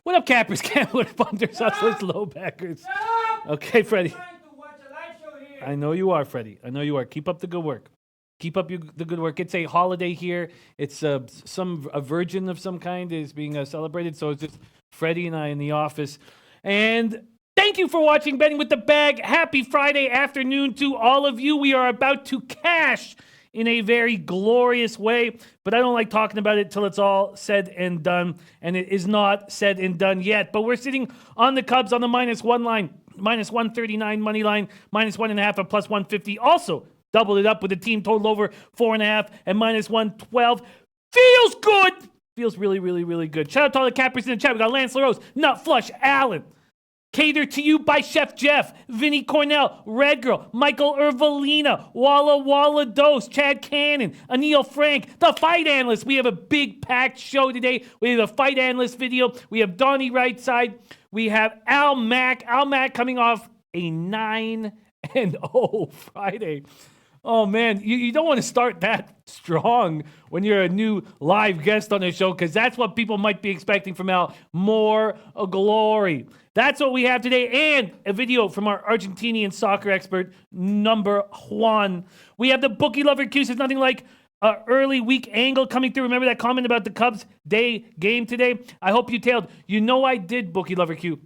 What up, cappers, gamblers, punters, hustlers, low backers? Okay, Freddie. I know you are, Freddie. I know you are. Keep up the good work. Keep up the good work. It's a holiday here. It's a virgin of some kind is being celebrated. So it's just Freddie and I in the office. And thank you for watching Betting with the Bag. Happy Friday afternoon to all of you. We are about to cash in a very glorious way, but I don't like talking about it till it's all said and done, and it is not said and done yet. But we're sitting on the Cubs on the -1 line, -139 money line, -1.5 and +150. Also doubled it up with a team total over 4.5 and -112. Feels good. Feels really, really, really good. Shout out to all the cappers in the chat. We got Lance LaRose, Nut Flush, Allen. Catered to you by Chef Jeff, Vinny Cornell, Red Girl, Michael Ervalina, Walla Walla Dose, Chad Cannon, Anil Frank, the Fight Analyst. We have a big packed show today. We have a Fight Analyst video. We have Donny Right Side. We have Al Mack. Al Mack coming off a 9-0 Friday. Oh, man, you don't want to start that strong when you're a new live guest on the show, because that's what people might be expecting from Al. More glory. That's what we have today, and a video from our Argentinian soccer expert, number Juan. We have the Bookie Lover Q. Says nothing like an early week angle coming through. Remember that comment about the Cubs day game today? I hope you tailed. You know I did, Bookie Lover Q.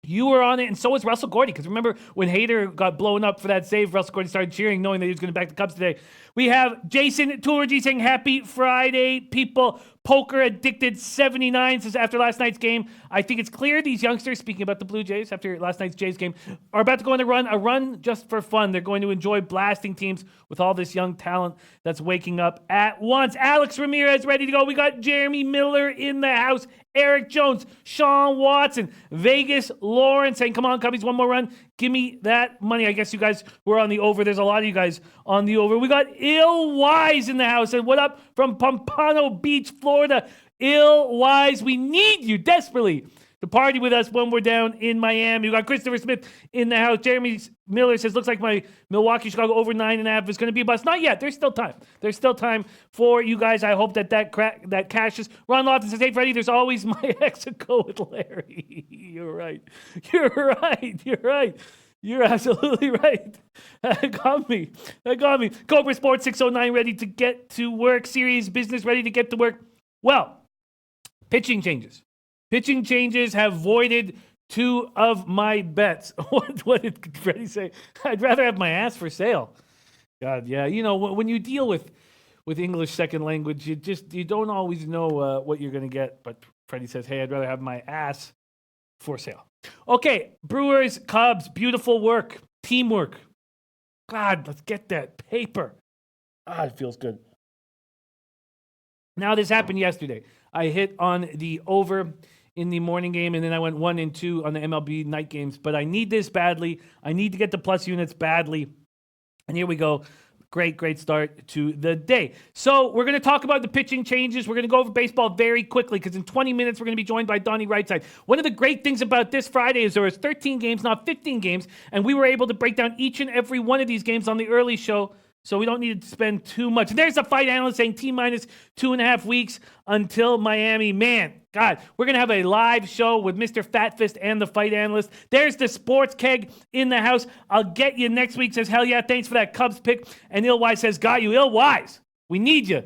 You were on it, and so was Russell Gordy. Because remember when Hader got blown up for that save, Russell Gordy started cheering, knowing that he was going to back the Cubs today. We have Jason Tourgy saying, happy Friday, people. Poker Addicted 79 says, after last night's game, I think it's clear these youngsters, speaking about the Blue Jays, after last night's Jays game, are about to go on a run just for fun. They're going to enjoy blasting teams with all this young talent that's waking up at once. Alex Ramirez ready to go. We got Jeremy Miller in the house. Eric Jones, Sean Watson, Vegas Lawrence saying, come on, Cubbies, one more run. Give me that money. I guess you guys were on the over. There's a lot of you guys on the over. We got Ill Wise in the house. And what up from Pompano Beach, Florida? Ill Wise, we need you desperately to party with us when we're down in Miami. We got Christopher Smith in the house. Jeremy Miller says, looks like my Milwaukee Chicago over 9.5 is going to be a bust. Not yet. There's still time. There's still time for you guys. I hope that cashes. Ron Lofton says, hey, Freddie, there's always my Mexico with Larry. You're right. You're right. You're right. You're absolutely right. That got me. That got me. Cobra Sports 609 ready to get to work. Serious business ready to get to work. Well, pitching changes. Pitching changes have voided 2 of my bets. What did Freddie say? I'd rather have my ass for sale. God, yeah. You know, when you deal with English second language, you don't always know what you're going to get. But Freddie says, hey, I'd rather have my ass for sale. Okay, Brewers, Cubs, beautiful work. Teamwork. God, let's get that paper. It feels good. Now, this happened yesterday. I hit on the over in the morning game, and then I went 1 and 2 on the MLB night games. But I need this badly. I need to get the plus units badly. And here we go. Great start to the day. So we're going to talk about the pitching changes. We're going to go over baseball very quickly because in 20 minutes, we're going to be joined by Donny Right Side. One of the great things about this Friday is there was 13 games, not 15 games, and we were able to break down each and every one of these games on the early show. So we don't need to spend too much. And there's the Fight Analyst saying T-minus 2.5 weeks until Miami. Man, God, we're going to have a live show with Mr. Fatfist and the Fight Analyst. There's the Sports Keg in the house. I'll get you next week. Says, hell yeah, thanks for that Cubs pick. And Illwise says, got you. Illwise, we need you.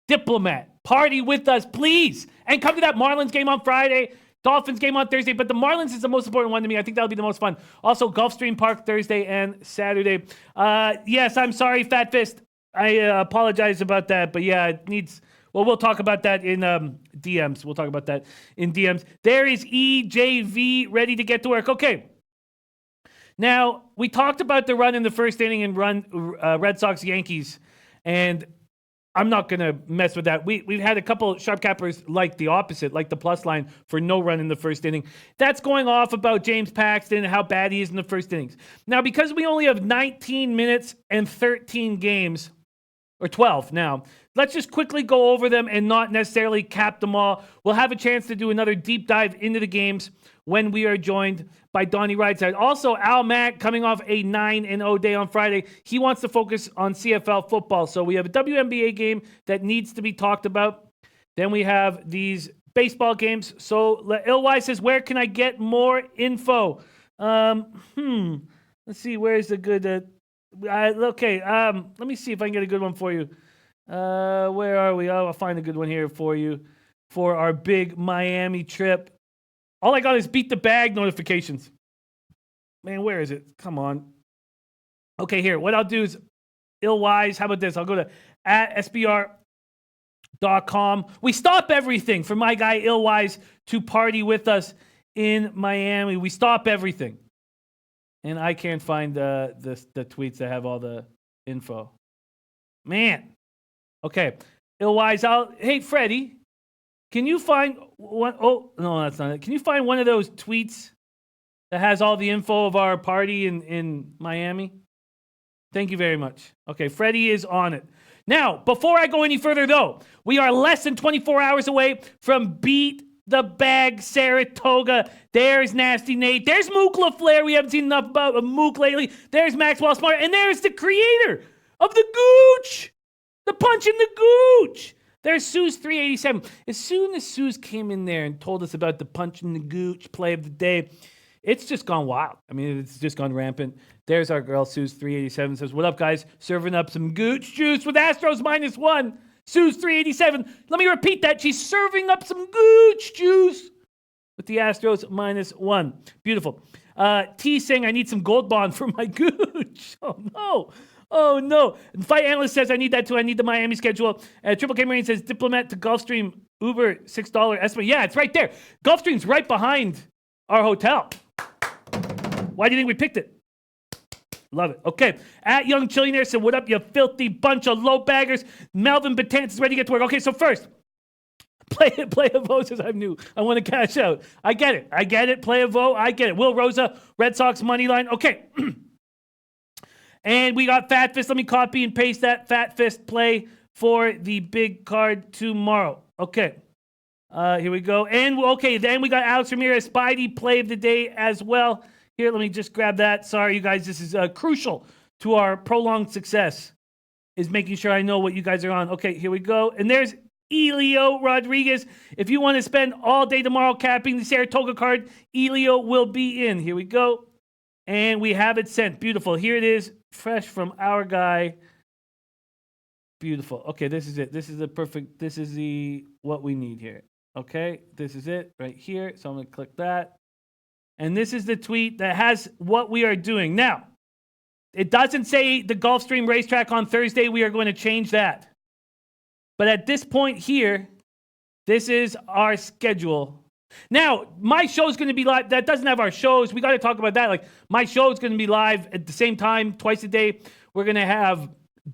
Diplomat, party with us, please. And come to that Marlins game on Friday. Dolphins game on Thursday, but the Marlins is the most important one to me. I think that'll be the most fun. Also, Gulfstream Park Thursday and Saturday. Yes, I'm sorry, Fat Fist. I apologize about that, but yeah, it needs... Well, we'll talk about that in DMs. We'll talk about that in DMs. There is EJV ready to get to work. Okay. Now, we talked about the run in the first inning and run Red Sox-Yankees, and I'm not going to mess with that. We've had a couple sharp cappers like the opposite, like the plus line for no run in the first inning. That's going off about James Paxton and how bad he is in the first innings. Now, because we only have 19 minutes and 13 games, or 12 now, let's just quickly go over them and not necessarily cap them all. We'll have a chance to do another deep dive into the games when we are joined by Donny Right Side. Also, Al Mack coming off a 9-0 day on Friday. He wants to focus on CFL football. So we have a WNBA game that needs to be talked about. Then we have these baseball games. So Ilwai says, where can I get more info? Let's see, where's the good... let me see if I can get a good one for you. Where are we? I'll find a good one here for you for our big Miami trip. All I got is beat the bag notifications. Man, where is it? Come on. Okay, here. What I'll do is Illwise. How about this? I'll go to @SBR.com. We stop everything for my guy Illwise to party with us in Miami. We stop everything. And I can't find the tweets that have all the info. Man. Okay. Illwise, hey, Freddie. Can you find one? Oh, no, that's not it. Can you find one of those tweets that has all the info of our party in Miami? Thank you very much. Okay, Freddie is on it. Now, before I go any further, though, we are less than 24 hours away from Beat the Bag Saratoga. There's Nasty Nate. There's Mook LaFleur. We haven't seen enough about Mook lately. There's Maxwell Smart. And there's the creator of the Gooch. The punch in the Gooch. There's Sue's 387. As soon as Sue's came in there and told us about the punch in the Gooch play of the day, it's just gone wild. I mean, it's just gone rampant. There's our girl, Sue's 387. Says, what up, guys? Serving up some Gooch juice with Astros -1. Sue's 387. Let me repeat that. She's serving up some Gooch juice with the Astros -1. Beautiful. T saying, I need some Gold Bond for my Gooch. Oh, no. Oh, no. Fight Analyst says, I need that too. I need the Miami schedule. Triple K Marine says, Diplomat to Gulfstream, Uber, $6 estimate. Yeah, it's right there. Gulfstream's right behind our hotel. Why do you think we picked it? Love it. Okay. Young Chillionaire said, what up, you filthy bunch of low baggers? Melvin Batanz is ready to get to work. Okay, so first, play a vote says I'm new. I want to cash out. I get it. Play a vote. I get it. Will Rosa, Red Sox money line. Okay. And we got Fat Fist. Let me copy and paste that Fat Fist play for the big card tomorrow. Okay. Here we go. And, okay, then we got Alex Ramirez, Spidey play of the day as well. Here, let me just grab that. Sorry, you guys. This is crucial to our prolonged success, is making sure I know what you guys are on. Okay, here we go. And there's Elio Rodriguez. If you want to spend all day tomorrow capping the Saratoga card, Elio will be in. Here we go. And we have it sent. Beautiful. Here it is. Fresh from our guy. Beautiful. Okay, this is it. This is what we need here. Okay, this is it right here. So I'm going to click that. And this is the tweet that has what we are doing. Now, it doesn't say the Gulfstream racetrack on Thursday. We are going to change that. But at this point here, this is our schedule. Now, my show is going to be live. That doesn't have our shows. We got to talk about that. Like, my show is going to be live at the same time, twice a day. We're going to have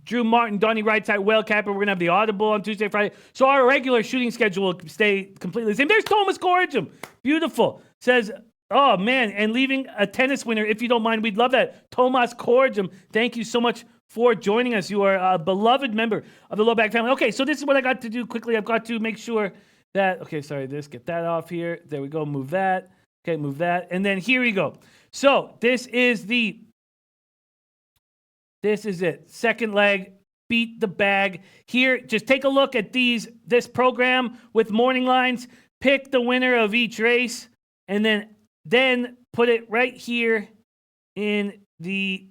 Drew Martin, Donny Right Side, Whale Capper. We're going to have the Audible on Tuesday, Friday. So our regular shooting schedule will stay completely the same. There's Thomas Corrigan. Beautiful. Says, oh, man, and leaving a tennis winner, if you don't mind. We'd love that. Thomas Corrigan, thank you so much for joining us. You are a beloved member of the Low Bag family. Okay, so this is what I got to do quickly. I've got to make sure that, okay, sorry, get that off here. There we go, move that. Okay, move that. And then here we go. So this is it. Second leg, beat the bag. Here, just take a look at this program with morning lines. Pick the winner of each race, and then put it right here in the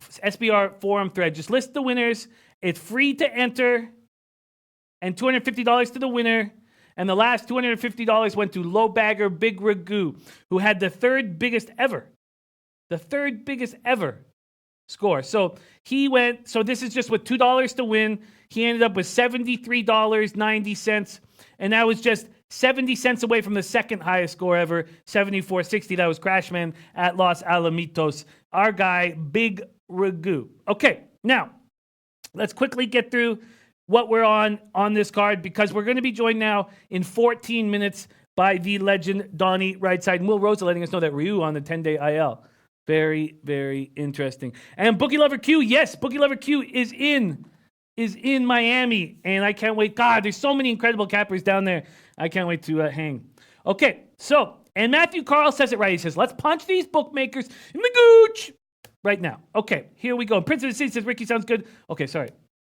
SBR forum thread. Just list the winners. It's free to enter, and $250 to the winner. And the last $250 went to Low Bagger Big Ragu, who had the third biggest ever score. So this is just with $2 to win. He ended up with $73.90. And that was just 70 cents away from the second highest score ever, $74.60. That was Crashman at Los Alamitos. Our guy, Big Ragu. Okay, now, let's quickly get through what we're on this card, because we're going to be joined now in 14 minutes by the legend Donny Right Side. And Will Rosa letting us know that Ryu on the 10-day IL. Very, very interesting. And Bookie Lover Q, yes, Bookie Lover Q is in Miami, and I can't wait. God, there's so many incredible cappers down there. I can't wait to hang. Okay, so, and Matthew Carl says it right. He says, let's punch these bookmakers in the gooch right now. Okay, here we go. Prince of the City says, Ricky, sounds good. Okay, sorry.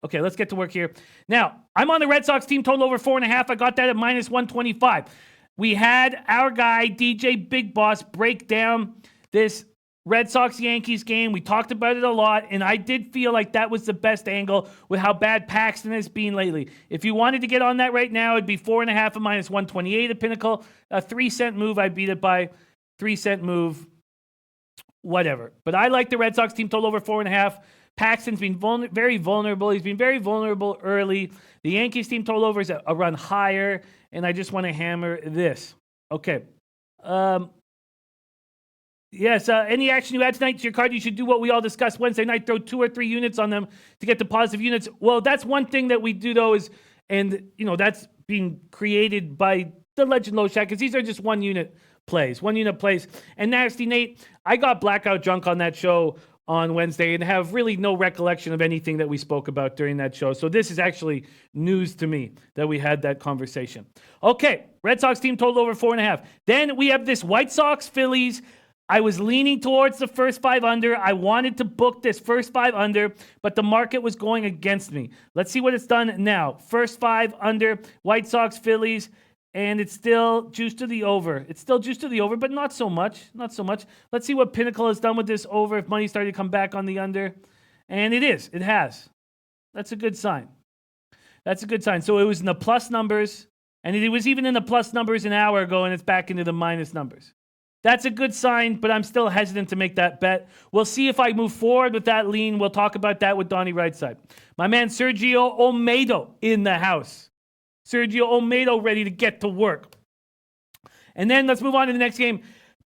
Okay, let's get to work here. Now, I'm on the Red Sox team total over 4.5. I got that at minus 125. We had our guy, DJ Big Boss, break down this Red Sox-Yankees game. We talked about it a lot, and I did feel like that was the best angle with how bad Paxton has been lately. If you wanted to get on that right now, it'd be 4.5 at minus 128 at Pinnacle. A 3-cent move, I beat it by 3-cent move, whatever. But I like the Red Sox team total over 4.5. Paxton's been very vulnerable. He's been very vulnerable early. The Yankees team total over is a run higher, and I just want to hammer this. Okay. Yes, any action you add tonight to your card, you should do what we all discussed Wednesday night, throw 2 or 3 units on them to get the positive units. Well, that's one thing that we do, though, is, and, you know, that's being created by the Legend Low Shack, because these are just one-unit plays. And Nasty Nate, I got blackout drunk on that show on Wednesday and have really no recollection of anything that we spoke about during that show. So this is actually news to me that we had that conversation. Okay, Red Sox team total over 4.5. Then we have this White Sox Phillies. I was leaning towards the first 5 under. I wanted to book this first 5 under, but the market was going against me. Let's see what it's done now. First 5 under, White Sox, Phillies, and it's still juiced to the over. It's still juiced to the over, but not so much. Not so much. Let's see what Pinnacle has done with this over, if money started to come back on the under. And it is. It has. That's a good sign. That's a good sign. So it was in the plus numbers, and it was even in the plus numbers an hour ago, and it's back into the minus numbers. That's a good sign, but I'm still hesitant to make that bet. We'll see if I move forward with that lean. We'll talk about that with Donny Right Side. My man Sergio Olmedo in the house. Sergio Olmedo ready to get to work. And then let's move on to the next game.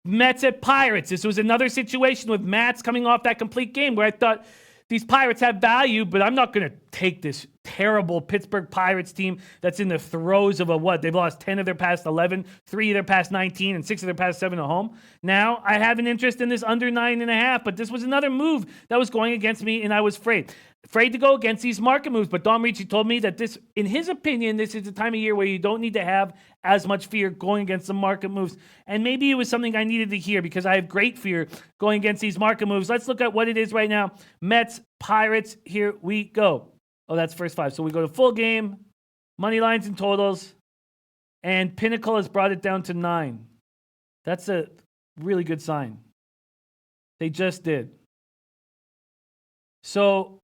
Mets at Pirates. This was another situation with Mets coming off that complete game where I thought these Pirates have value, but I'm not going to take this terrible Pittsburgh Pirates team that's in the throes of a what? They've lost 10 of their past 11, 3 of their past 19, and 6 of their past 7 at home. Now, I have an interest in this under 9.5, but this was another move that was going against me, and I was afraid to go against these market moves. But Dom Ricci told me that this, in his opinion, this is the time of year where you don't need to have as much fear going against the market moves. And maybe it was something I needed to hear because I have great fear going against these market moves. Let's look at what it is right now. Mets, Pirates, here we go. Oh, that's first 5. So we go to full game, money lines and totals, and Pinnacle has brought it down to 9. That's a really good sign. They just did. So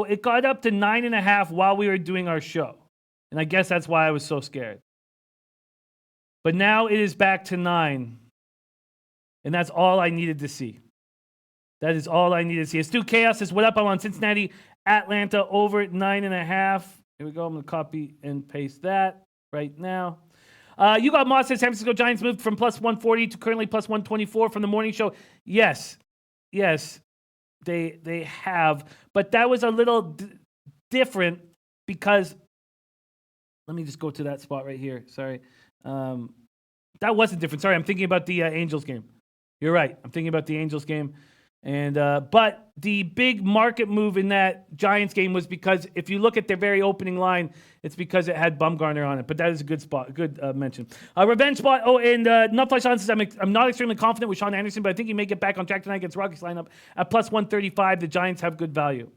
it got up to 9.5 while we were doing our show. And I guess that's why I was so scared. But now it is back to 9. And that's all I needed to see. That is all I needed to see. Stu Chaos says, what up? I'm on Cincinnati, Atlanta over 9.5. Here we go. I'm going to copy and paste that right now. You got Moss says San Francisco Giants moved from plus 140 to currently plus 124 from the morning show. Yes, they have. But that was a little different because, let me just go to that spot right here. Sorry. That wasn't different. Sorry, I'm thinking about the Angels game. You're right. I'm thinking about the Angels game. And but the big market move in that Giants game was because if you look at their very opening line, it's because it had Bumgarner on it. But that is a good spot, good mention. Revenge spot. Oh, and Nutfly Sean says I'm not extremely confident with Sean Anderson, but I think he may get back on track tonight against Rockies lineup at plus 135. The Giants have good value.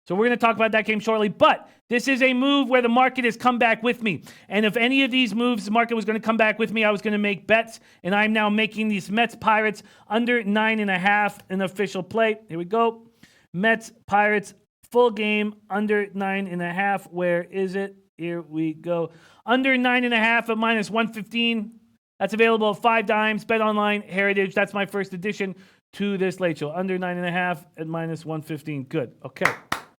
So we're going to talk about that game shortly. But this is a move where the market has come back with me. And if any of these moves, the market was going to come back with me, I was going to make bets. And I'm now making these Mets Pirates under 9.5 an official play. Here we go. Mets Pirates full game under 9.5. Where is it? Here we go. Under 9.5 at minus 115. That's available at 5 dimes. Bet Online Heritage. That's my first addition to this late show. Under 9.5 at minus 115. Good. Okay.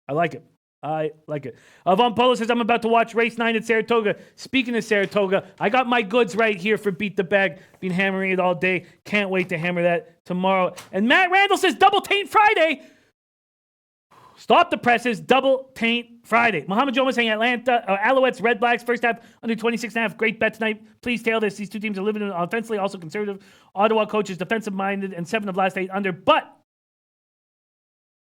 I like it. I like it. Von Polo says, I'm about to watch race 9 at Saratoga. Speaking of Saratoga, I got my goods right here for Beat the Bag. Been hammering it all day. Can't wait to hammer that tomorrow. And Matt Randall says, Double Taint Friday. Stop the presses. Double taint Friday. Muhammad Joe saying Alouettes, Red Blacks, first half under 26.5. Great bet tonight. Please tail this. These two teams are living offensively, also conservative. Ottawa coaches defensive minded and 7 of last 8 under. But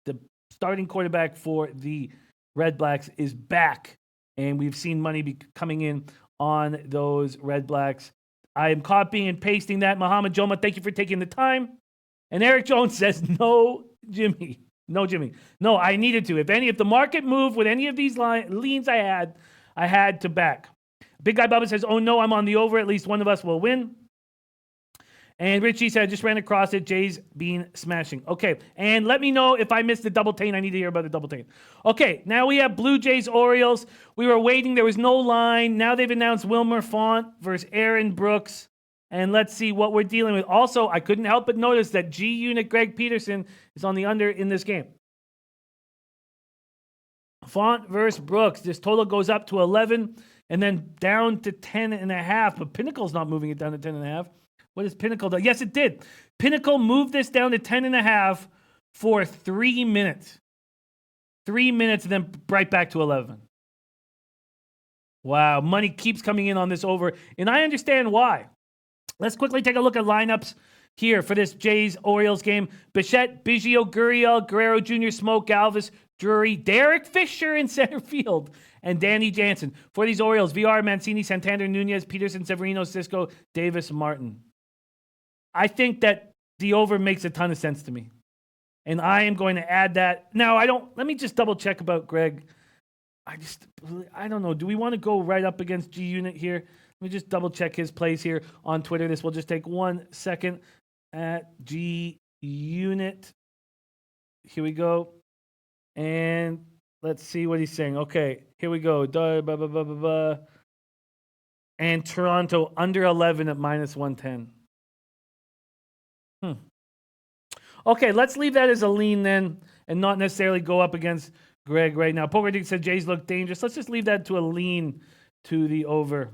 the starting quarterback for the Red Blacks is back. And we've seen money be coming in on those Red Blacks. I am copying and pasting that. Muhammad Joma, thank you for taking the time. And Eric Jones says, no, Jimmy. No, Jimmy. No, I needed to. If the market moved with any of these leans I had to back. Big Guy Bubba says, oh no, I'm on the over. At least one of us will win. And Richie said, I just ran across it. Jay's been smashing. Okay. And let me know if I missed the double taint. I need to hear about the double taint. Okay. Now we have Blue Jays, Orioles. We were waiting. There was no line. Now they've announced Wilmer Font versus Aaron Brooks. And let's see what we're dealing with. Also, I couldn't help but notice that G Unit Greg Peterson is on the under in this game. Font versus Brooks. This total goes up to 11 and then down to 10.5. But Pinnacle's not moving it down to 10.5. What is Pinnacle do? Yes, it did. Pinnacle moved this down to 10.5 for 3 minutes. 3 minutes and then right back to 11. Wow, money keeps coming in on this over. And I understand why. Let's quickly take a look at lineups here for this Jays-Orioles game. Bichette, Biggio, Gurriel, Guerrero Jr., Smoke, Galvis, Drury, Derek Fisher in center field, and Danny Jansen. For these Orioles, VR, Mancini, Santander, Nunez, Peterson, Severino, Cisco, Davis, Martin. I think that the over makes a ton of sense to me. And I am going to add that. Now, let me just double check about Greg. I don't know. Do we want to go right up against G Unit here? Let me just double check his plays here on Twitter. This will just take 1 second at G Unit. Here we go. And let's see what he's saying. Okay, here we go. And Toronto under 11 at minus 110. Okay, let's leave that as a lean then and not necessarily go up against Greg right now. Poker Dick said Jays look dangerous. Let's just leave that to a lean to the over.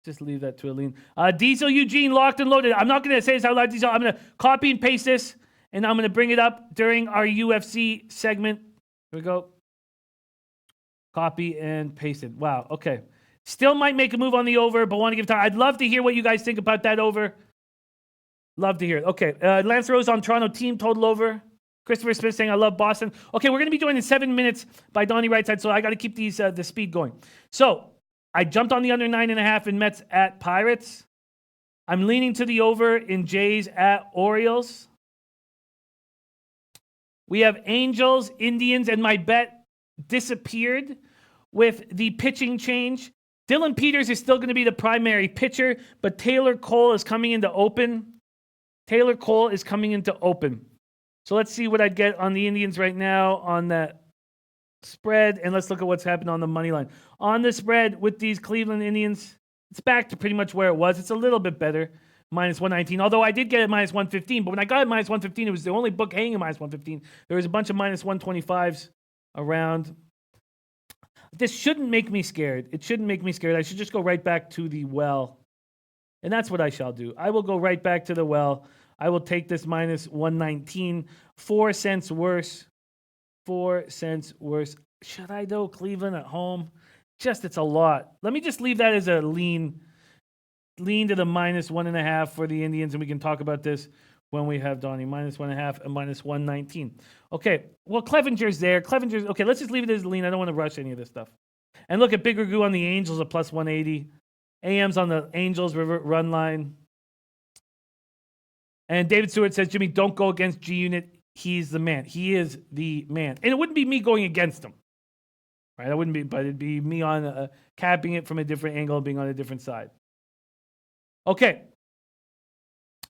Just leave that to a lean. Diesel Eugene locked and loaded. I'm not going to say this out loud, Diesel. I'm going to copy and paste this, and I'm going to bring it up during our UFC segment. Here we go. Copy and paste it. Wow, okay. Still might make a move on the over, but want to give time. I'd love to hear what you guys think about that over. Love to hear it. Okay, Lance Rose on Toronto team total over. Christopher Smith saying, I love Boston. Okay, we're going to be joined in 7 minutes by Donny Right Side, so I got to keep the speed going. So, I jumped on the under 9.5 in Mets at Pirates. I'm leaning to the over in Jays at Orioles. We have Angels, Indians, and my bet disappeared with the pitching change. Dylan Peters is still going to be the primary pitcher, but Taylor Cole is coming into open. Taylor Cole is coming into open. So let's see what I'd get on the Indians right now on that spread, and let's look at what's happened on the money line. On the spread with these Cleveland Indians, it's back to pretty much where it was. It's a little bit better, minus 119, although I did get it minus 115, but when I got it minus 115, it was the only book hanging minus 115. There was a bunch of minus 125s around. This shouldn't make me scared. It shouldn't make me scared. I should just go right back to the well, and that's what I shall do. I will go right back to the well. I will take this minus 119, 4 cents worse. 4 cents worse. Should I though? Cleveland at home? It's a lot. Let me just leave that as a lean to the minus 1.5 for the Indians, and we can talk about this when we have Donnie. Minus 1.5 and minus 119. Okay, well, Clevenger's there. Okay, let's just leave it as a lean. I don't want to rush any of this stuff. And look at Big Ragu on the Angels at plus 180. AM's on the Angels run line. And David Stewart says, Jimmy, don't go against G Unit. He's the man. He is the man. And it wouldn't be me going against him. Right? That wouldn't be, but it'd be me on capping it from a different angle and being on a different side. Okay.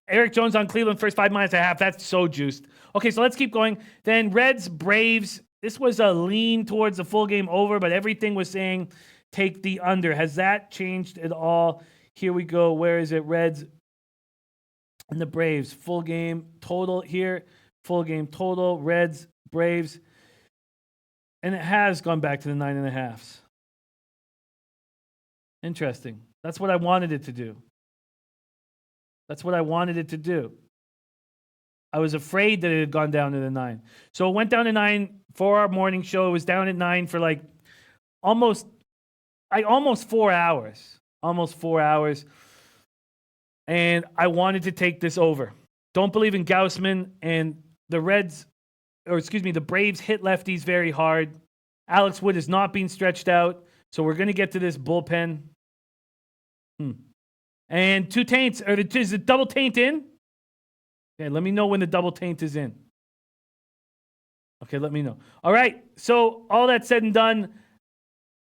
Eric Jones on Cleveland, first 5 minus a half. That's so juiced. Okay, so let's keep going. Then Reds, Braves. This was a lean towards the full game over, but everything was saying take the under. Has that changed at all? Here we go. Where is it? Reds and the Braves. Full game total here. Full game total. Reds, Braves. And it has gone back to the 9.5s. Interesting. That's what I wanted it to do. I was afraid that it had gone down to the 9. So it went down to 9 for our morning show. It was down at 9 for like almost 4 hours. Almost 4 hours. And I wanted to take this over. Don't believe in Gaussman, and the Braves hit lefties very hard. Alex Wood is not being stretched out, so we're going to get to this bullpen. And 2 taints. Is the double taint in? Okay, let me know when the double taint is in. Okay, let me know. All right, so all that said and done,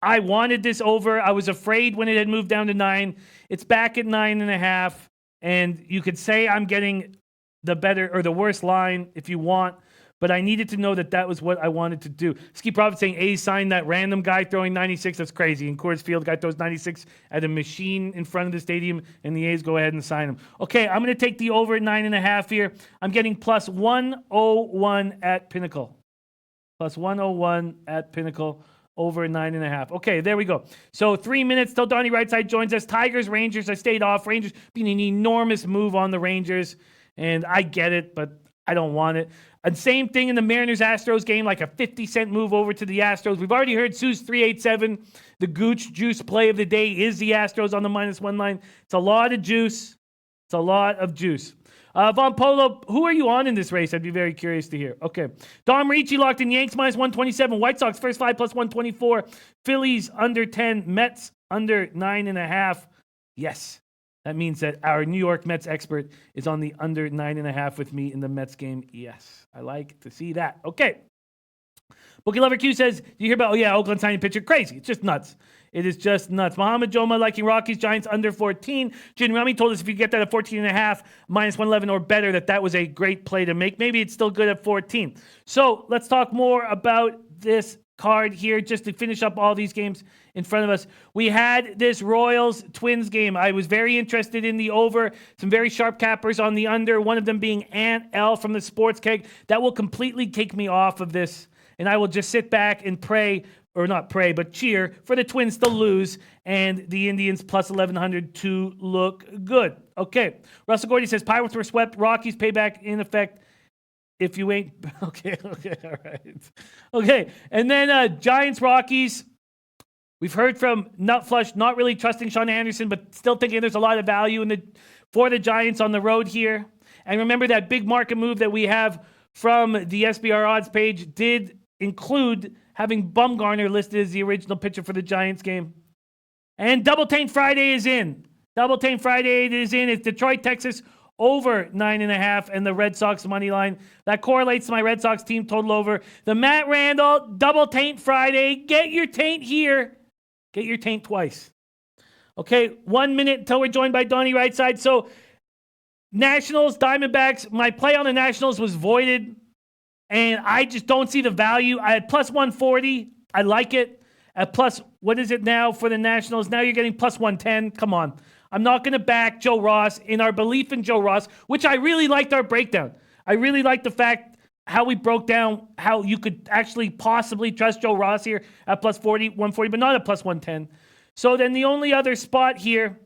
I wanted this over. I was afraid when it had moved down to 9. It's back at 9.5, and you could say I'm getting the better or the worst line if you want, but I needed to know that was what I wanted to do. Ski Prophet saying A's signed that random guy throwing 96. That's crazy. In Coors Field, guy throws 96 at a machine in front of the stadium, and the A's go ahead and sign him. Okay, I'm going to take the over at 9.5 here. I'm getting plus 101 at Pinnacle. Plus 101 at Pinnacle. Over 9.5. Okay, there we go. So 3 minutes till Donny Right Side joins us. Tigers, Rangers. I stayed off. Rangers being an enormous move on the Rangers. And I get it, but I don't want it. And same thing in the Mariners-Astros game, like a 50-cent move over to the Astros. We've already heard Sue's 387. The Gooch Juice play of the day is the Astros on the -1 line. It's a lot of juice. It's a lot of juice. Von Polo, who are you on in this race? I'd be very curious to hear. Okay. Dom Ricci locked in Yanks -127. White Sox first 5 plus 124. Phillies under 10. Mets under 9.5. Yes. That means that our New York Mets expert is on the under 9.5 with me in the Mets game. Yes. I like to see that. Okay. Bookie Lover Q says, do you hear about, Oakland signing pitcher? Crazy. It's just nuts. It is just nuts. Muhammad Joma liking Rockies, Giants under 14. Jin Rami told us if you get that at 14.5, -111 or better, that was a great play to make. Maybe it's still good at 14. So let's talk more about this card here just to finish up all these games in front of us. We had this Royals-Twins game. I was very interested in the over. Some very sharp cappers on the under, one of them being Aunt L from the Sports Keg. That will completely take me off of this, and I will just sit back and pray, or not pray, but cheer for the Twins to lose and the Indians plus 1,100 to look good. Okay. Russell Gordy says, Pirates were swept. Rockies payback in effect. If you ain't... Okay, all right. Okay, and then Giants, Rockies. We've heard from Nutflush, not really trusting Sean Anderson, but still thinking there's a lot of value for the Giants on the road here. And remember that big market move that we have from the SBR odds page did include having Bumgarner listed as the original pitcher for the Giants game. And Double Taint Friday is in. Double Taint Friday is in. It's Detroit, Texas, over 9.5, and the Red Sox money line. That correlates to my Red Sox team total over. The Matt Randall Double Taint Friday. Get your taint here. Get your taint twice. Okay, 1 minute until we're joined by Donny Right Side. So, Nationals, Diamondbacks. My play on the Nationals was voided, and I just don't see the value. I had plus 140. I like it. At plus, what is it now for the Nationals? Now you're getting plus 110. Come on. I'm not going to back Joe Ross in our belief in Joe Ross, which I really liked our breakdown. I really liked the fact how we broke down how you could actually possibly trust Joe Ross here at plus 140, but not at plus 110. So then the only other spot here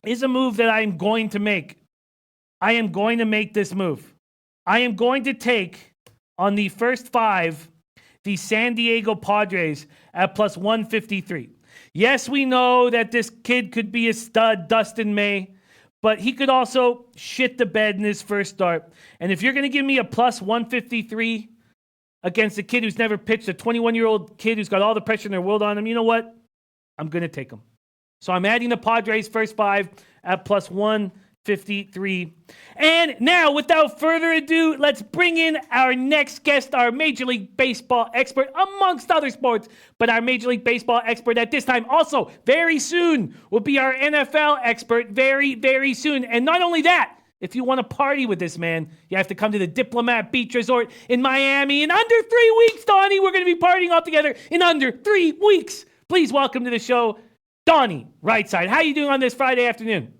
is a move that I'm going to make. I am going to make this move. I am going to take on the first 5 the San Diego Padres at plus 153. Yes, we know that this kid could be a stud, Dustin May, but he could also shit the bed in his first start. And if you're going to give me a plus 153 against a kid who's never pitched, a 21-year-old kid who's got all the pressure in the world on him, you know what? I'm going to take him. So I'm adding the Padres first 5 at plus 153. And now, without further ado, let's bring in our next guest, our Major League Baseball expert, amongst other sports, but our Major League Baseball expert at this time. Also, very soon, will be our NFL expert, very, very soon. And not only that, if you want to party with this man, you have to come to the Diplomat Beach Resort in Miami in under 3 weeks, Donnie. We're going to be partying all together in under 3 weeks. Please welcome to the show, Donny Right Side. How you doing on this Friday afternoon?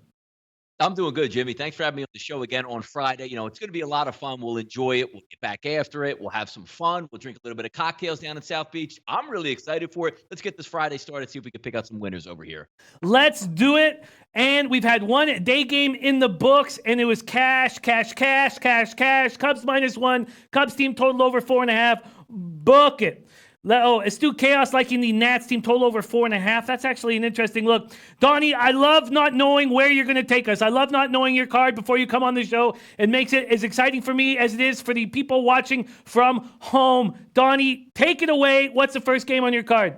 I'm doing good, Jimmy. Thanks for having me on the show again on Friday. It's going to be a lot of fun. We'll enjoy it. We'll get back after it. We'll have some fun. We'll drink a little bit of cocktails down in South Beach. I'm really excited for it. Let's get this Friday started, see if we can pick out some winners over here. Let's do it. And we've had one day game in the books, and it was cash. Cubs -1. Cubs team total over 4.5. Book it. Astute Chaos liking the Nats team total over 4.5. That's actually an interesting look. Donny, I love not knowing where you're going to take us. I love not knowing your card before you come on the show. It makes it as exciting for me as it is for the people watching from home. Donny, take it away. What's the first game on your card?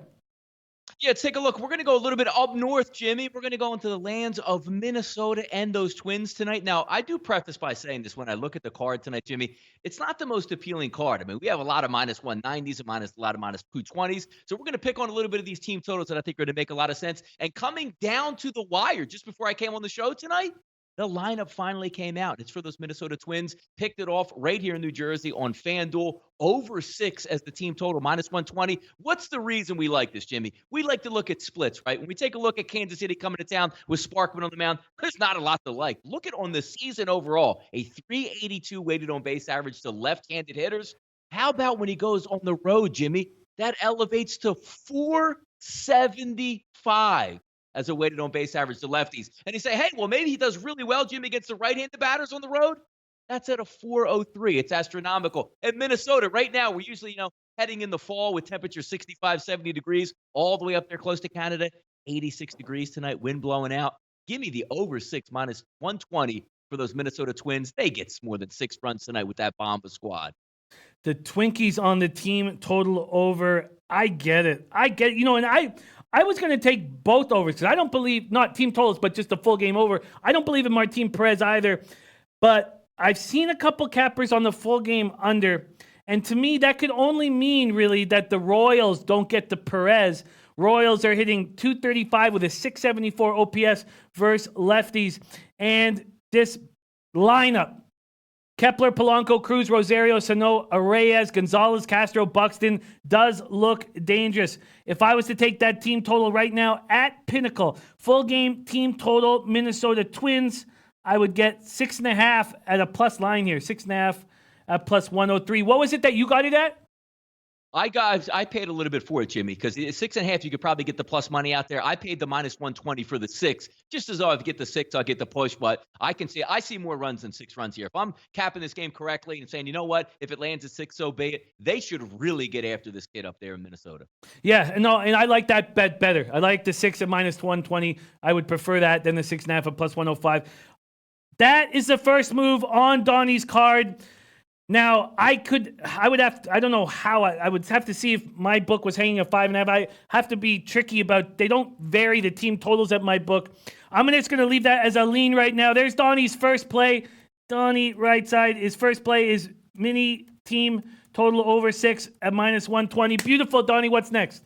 Yeah, take a look. We're going to go a little bit up north, Jimmy. We're going to go into the lands of Minnesota and those Twins tonight. Now, I do preface by saying this when I look at the card tonight, Jimmy. It's not the most appealing card. I mean, we have a lot of -190s and a lot of -220s. So we're going to pick on a little bit of these team totals that I think are going to make a lot of sense. And coming down to the wire just before I came on the show tonight, the lineup finally came out. It's for those Minnesota Twins. Picked it off right here in New Jersey on FanDuel. Over 6 as the team total, -120. What's the reason we like this, Jimmy? We like to look at splits, right? When we take a look at Kansas City coming to town with Sparkman on the mound, there's not a lot to like. Look at on the season overall, a 382 weighted on base average to left-handed hitters. How about when he goes on the road, Jimmy? That elevates to 475. As a weighted on base average to lefties. And you say, hey, well, maybe he does really well, Jimmy, against the right-handed batters on the road. That's at a 403. It's astronomical. In Minnesota, right now, we're usually, heading in the fall with temperatures 65, 70 degrees, all the way up there close to Canada, 86 degrees tonight, wind blowing out. Give me the over 6 -120 for those Minnesota Twins. They get more than 6 runs tonight with that bomb of a squad. The Twinkies on the team total over. I get it. And I was going to take both overs because I don't believe, not team totals, but just the full game over. I don't believe in Martin Perez either. But I've seen a couple cappers on the full game under. And to me, that could only mean really that the Royals don't get the Perez. Royals are hitting .235 with a .674 OPS versus lefties. And this lineup, Kepler, Polanco, Cruz, Rosario, Sano, Reyes, Gonzalez, Castro, Buxton does look dangerous. If I was to take that team total right now at Pinnacle, full game team total, Minnesota Twins, I would get 6.5 at a plus line here. 6.5 at plus 103. What was it that you got it at? I paid a little bit for it, Jimmy, because at 6.5, you could probably get the plus money out there. I paid the -120 for the 6, just as though if I get the 6, I'll get the push. But I see more runs than 6 runs here. If I'm capping this game correctly and saying, you know what, if it lands at 6, so be it. They should really get after this kid up there in Minnesota. Yeah, and I like that bet better. I like the 6 at -120. I would prefer that than the 6.5 at plus 105. That is the first move on Donny's card. Now, I would have to, I don't know how, I would have to see if my book was hanging at 5.5. I have to be tricky about, they don't vary the team totals at my book. I'm just going to leave that as a lean right now. There's Donny's first play. Donny Right Side, his first play is mini team total over 6 at -120. Beautiful, Donny. What's next?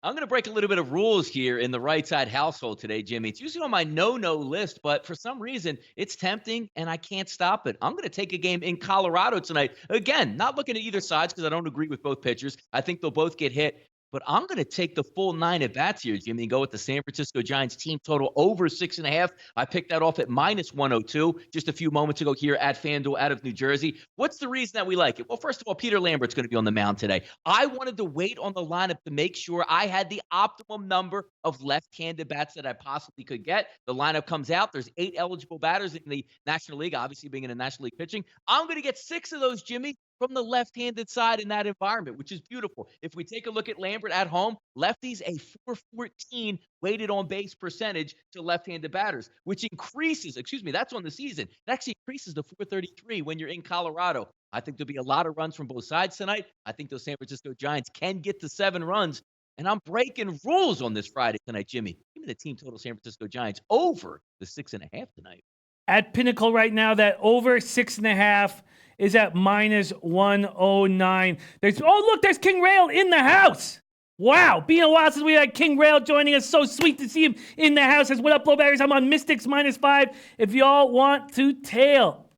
I'm going to break a little bit of rules here in the Right Side household today, Jimmy. It's usually on my no-no list, but for some reason, it's tempting, and I can't stop it. I'm going to take a game in Colorado tonight. Again, not looking at either sides because I don't agree with both pitchers. I think they'll both get hit. But I'm going to take the full 9 at-bats here, Jimmy, and go with the San Francisco Giants team total over 6.5. I picked that off at -102 just a few moments ago here at FanDuel out of New Jersey. What's the reason that we like it? Well, first of all, Peter Lambert's going to be on the mound today. I wanted to wait on the lineup to make sure I had the optimum number of left-handed bats that I possibly could get. The lineup comes out. There's 8 eligible batters in the National League, obviously being in the National League pitching. I'm going to get 6 of those, Jimmy, from the left-handed side in that environment, which is beautiful. If we take a look at Lambert at home, lefties a 414 weighted on base percentage to left-handed batters, which increases, that's on the season. It actually increases to 433 when you're in Colorado. I think there'll be a lot of runs from both sides tonight. I think those San Francisco Giants can get to 7 runs. And I'm breaking rules on this Friday tonight, Jimmy. Give me the team total San Francisco Giants over the 6.5 tonight. At Pinnacle right now, that over 6.5 is at -109. There's King Rail in the house. Wow, been a while since we had King Rail joining us. So sweet to see him in the house. What up, Blowberries? I'm on Mystics -5. If y'all want to tail,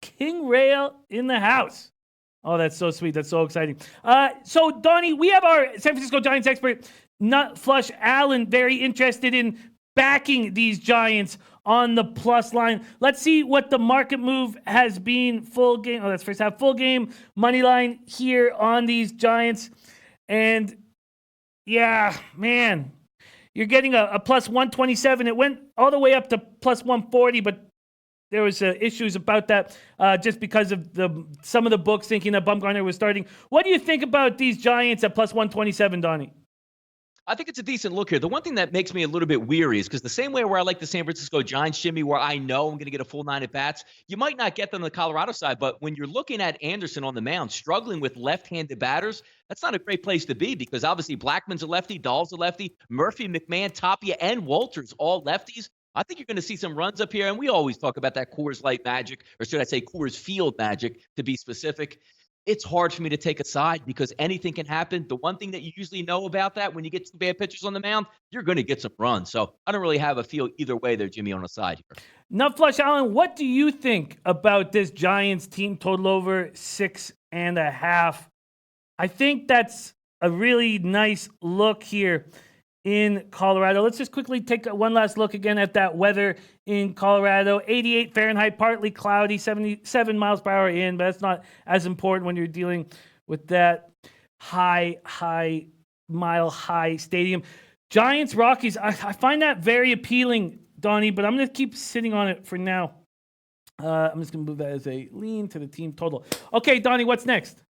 King Rail in the house. Oh, that's so sweet. That's so exciting. So, Donny, we have our San Francisco Giants expert, Nut Flush Allen, very interested in backing these Giants on the plus line. Let's see what the market move has been. Full game. Oh, that's first half. Full game money line here on these Giants. And yeah, man, you're getting a plus 127. It went all the way up to plus 140, but there was issues about that just because of some of the books thinking that Bumgarner was starting. What do you think about these Giants at plus 127, Donnie? I think it's a decent look here. The one thing that makes me a little bit weary is because the same way where I like the San Francisco Giants, Jimmy, where I know I'm going to get a full 9 at bats, you might not get them on the Colorado side. But when you're looking at Anderson on the mound, struggling with left-handed batters, that's not a great place to be because obviously Blackman's a lefty, Dahl's a lefty, Murphy, McMahon, Tapia, and Walters, all lefties. I think you're going to see some runs up here. And we always talk about that Coors Light magic, or should I say Coors Field magic, to be specific. It's hard for me to take a side because anything can happen. The one thing that you usually know about that when you get two bad pitchers on the mound, you're going to get some runs. So I don't really have a feel either way there, Jimmy, on a side here. Nut Flush Allen, what do you think about this Giants team total over 6.5? I think that's a really nice look here in Colorado. Let's just quickly take one last look again at that weather in Colorado. 88 Fahrenheit, partly cloudy, 77 miles per hour in, but that's not as important when you're dealing with that mile high stadium. Giants, Rockies, I find that very appealing, Donnie, but I'm going to keep sitting on it for now. I'm just going to move that as a lean to the team total. Okay, Donnie, what's next?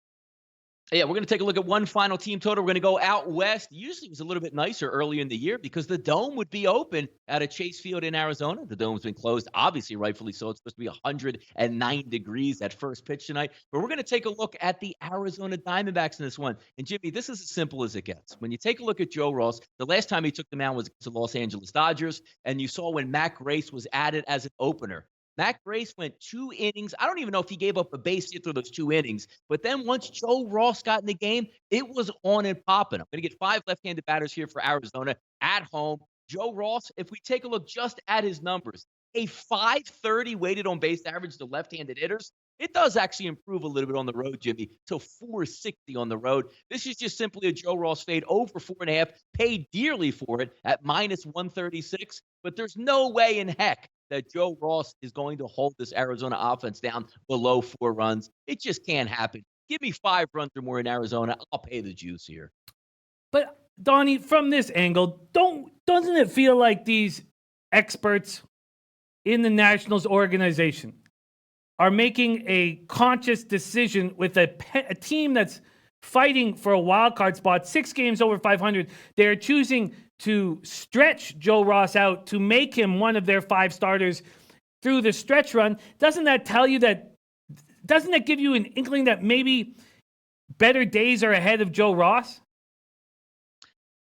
Yeah, we're going to take a look at one final team total. We're going to go out west. Usually it was a little bit nicer earlier in the year because the Dome would be open at a Chase Field in Arizona. The Dome's been closed, obviously, rightfully so. It's supposed to be 109 degrees at first pitch tonight. But we're going to take a look at the Arizona Diamondbacks in this one. And, Jimmy, this is as simple as it gets. When you take a look at Joe Ross, the last time he took the mound was against the Los Angeles Dodgers, and you saw when Matt Grace was added as an opener. Matt Grace went 2 innings. I don't even know if he gave up a base hit through those 2 innings. But then once Joe Ross got in the game, it was on and popping. I'm going to get 5 left-handed batters here for Arizona at home. Joe Ross, if we take a look just at his numbers, a 530 weighted on base average to left-handed hitters. It does actually improve a little bit on the road, Jimmy, to 460 on the road. This is just simply a Joe Ross fade over 4.5, paid dearly for it at minus 136. But there's no way in heck that Joe Ross is going to hold this Arizona offense down below 4 runs. It just can't happen. Give me 5 runs or more in Arizona. I'll pay the juice here. But, Donnie, from this angle, doesn't it feel like these experts in the Nationals organization are making a conscious decision with a team that's fighting for a wild card spot, 6 games over 500. They're choosing to stretch Joe Ross out to make him one of their 5 starters through the stretch run. Doesn't that give you an inkling that maybe better days are ahead of Joe Ross?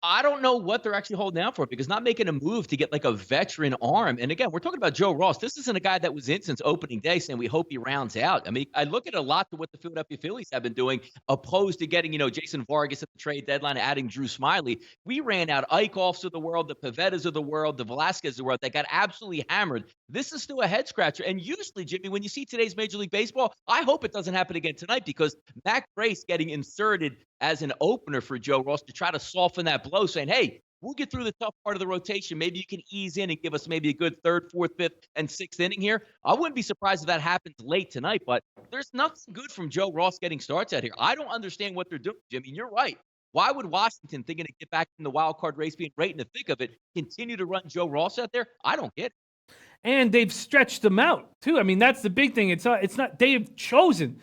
I don't know what they're actually holding out for because not making a move to get like a veteran arm. And again, we're talking about Joe Ross. This isn't a guy that was in since opening day saying we hope he rounds out. I mean, I look at a lot to what the Philadelphia Phillies have been doing opposed to getting, Jason Vargas at the trade deadline, adding Drew Smyly. We ran out Eichhoffs of the world, the Pavettas of the world, the Velasquez of the world that got absolutely hammered. This is still a head scratcher. And usually, Jimmy, when you see today's Major League Baseball, I hope it doesn't happen again tonight because Matt Grace getting inserted as an opener for Joe Ross to try to soften that blow, saying, hey, we'll get through the tough part of the rotation. Maybe you can ease in and give us maybe a good 3rd, 4th, 5th, and 6th inning here. I wouldn't be surprised if that happens late tonight, but there's nothing good from Joe Ross getting starts out here. I don't understand what they're doing, Jimmy, and you're right. Why would Washington, thinking to get back in the wild card race, being right in the thick of it, continue to run Joe Ross out there? I don't get it. And they've stretched him out, too. I mean, that's the big thing. It's not they've chosen,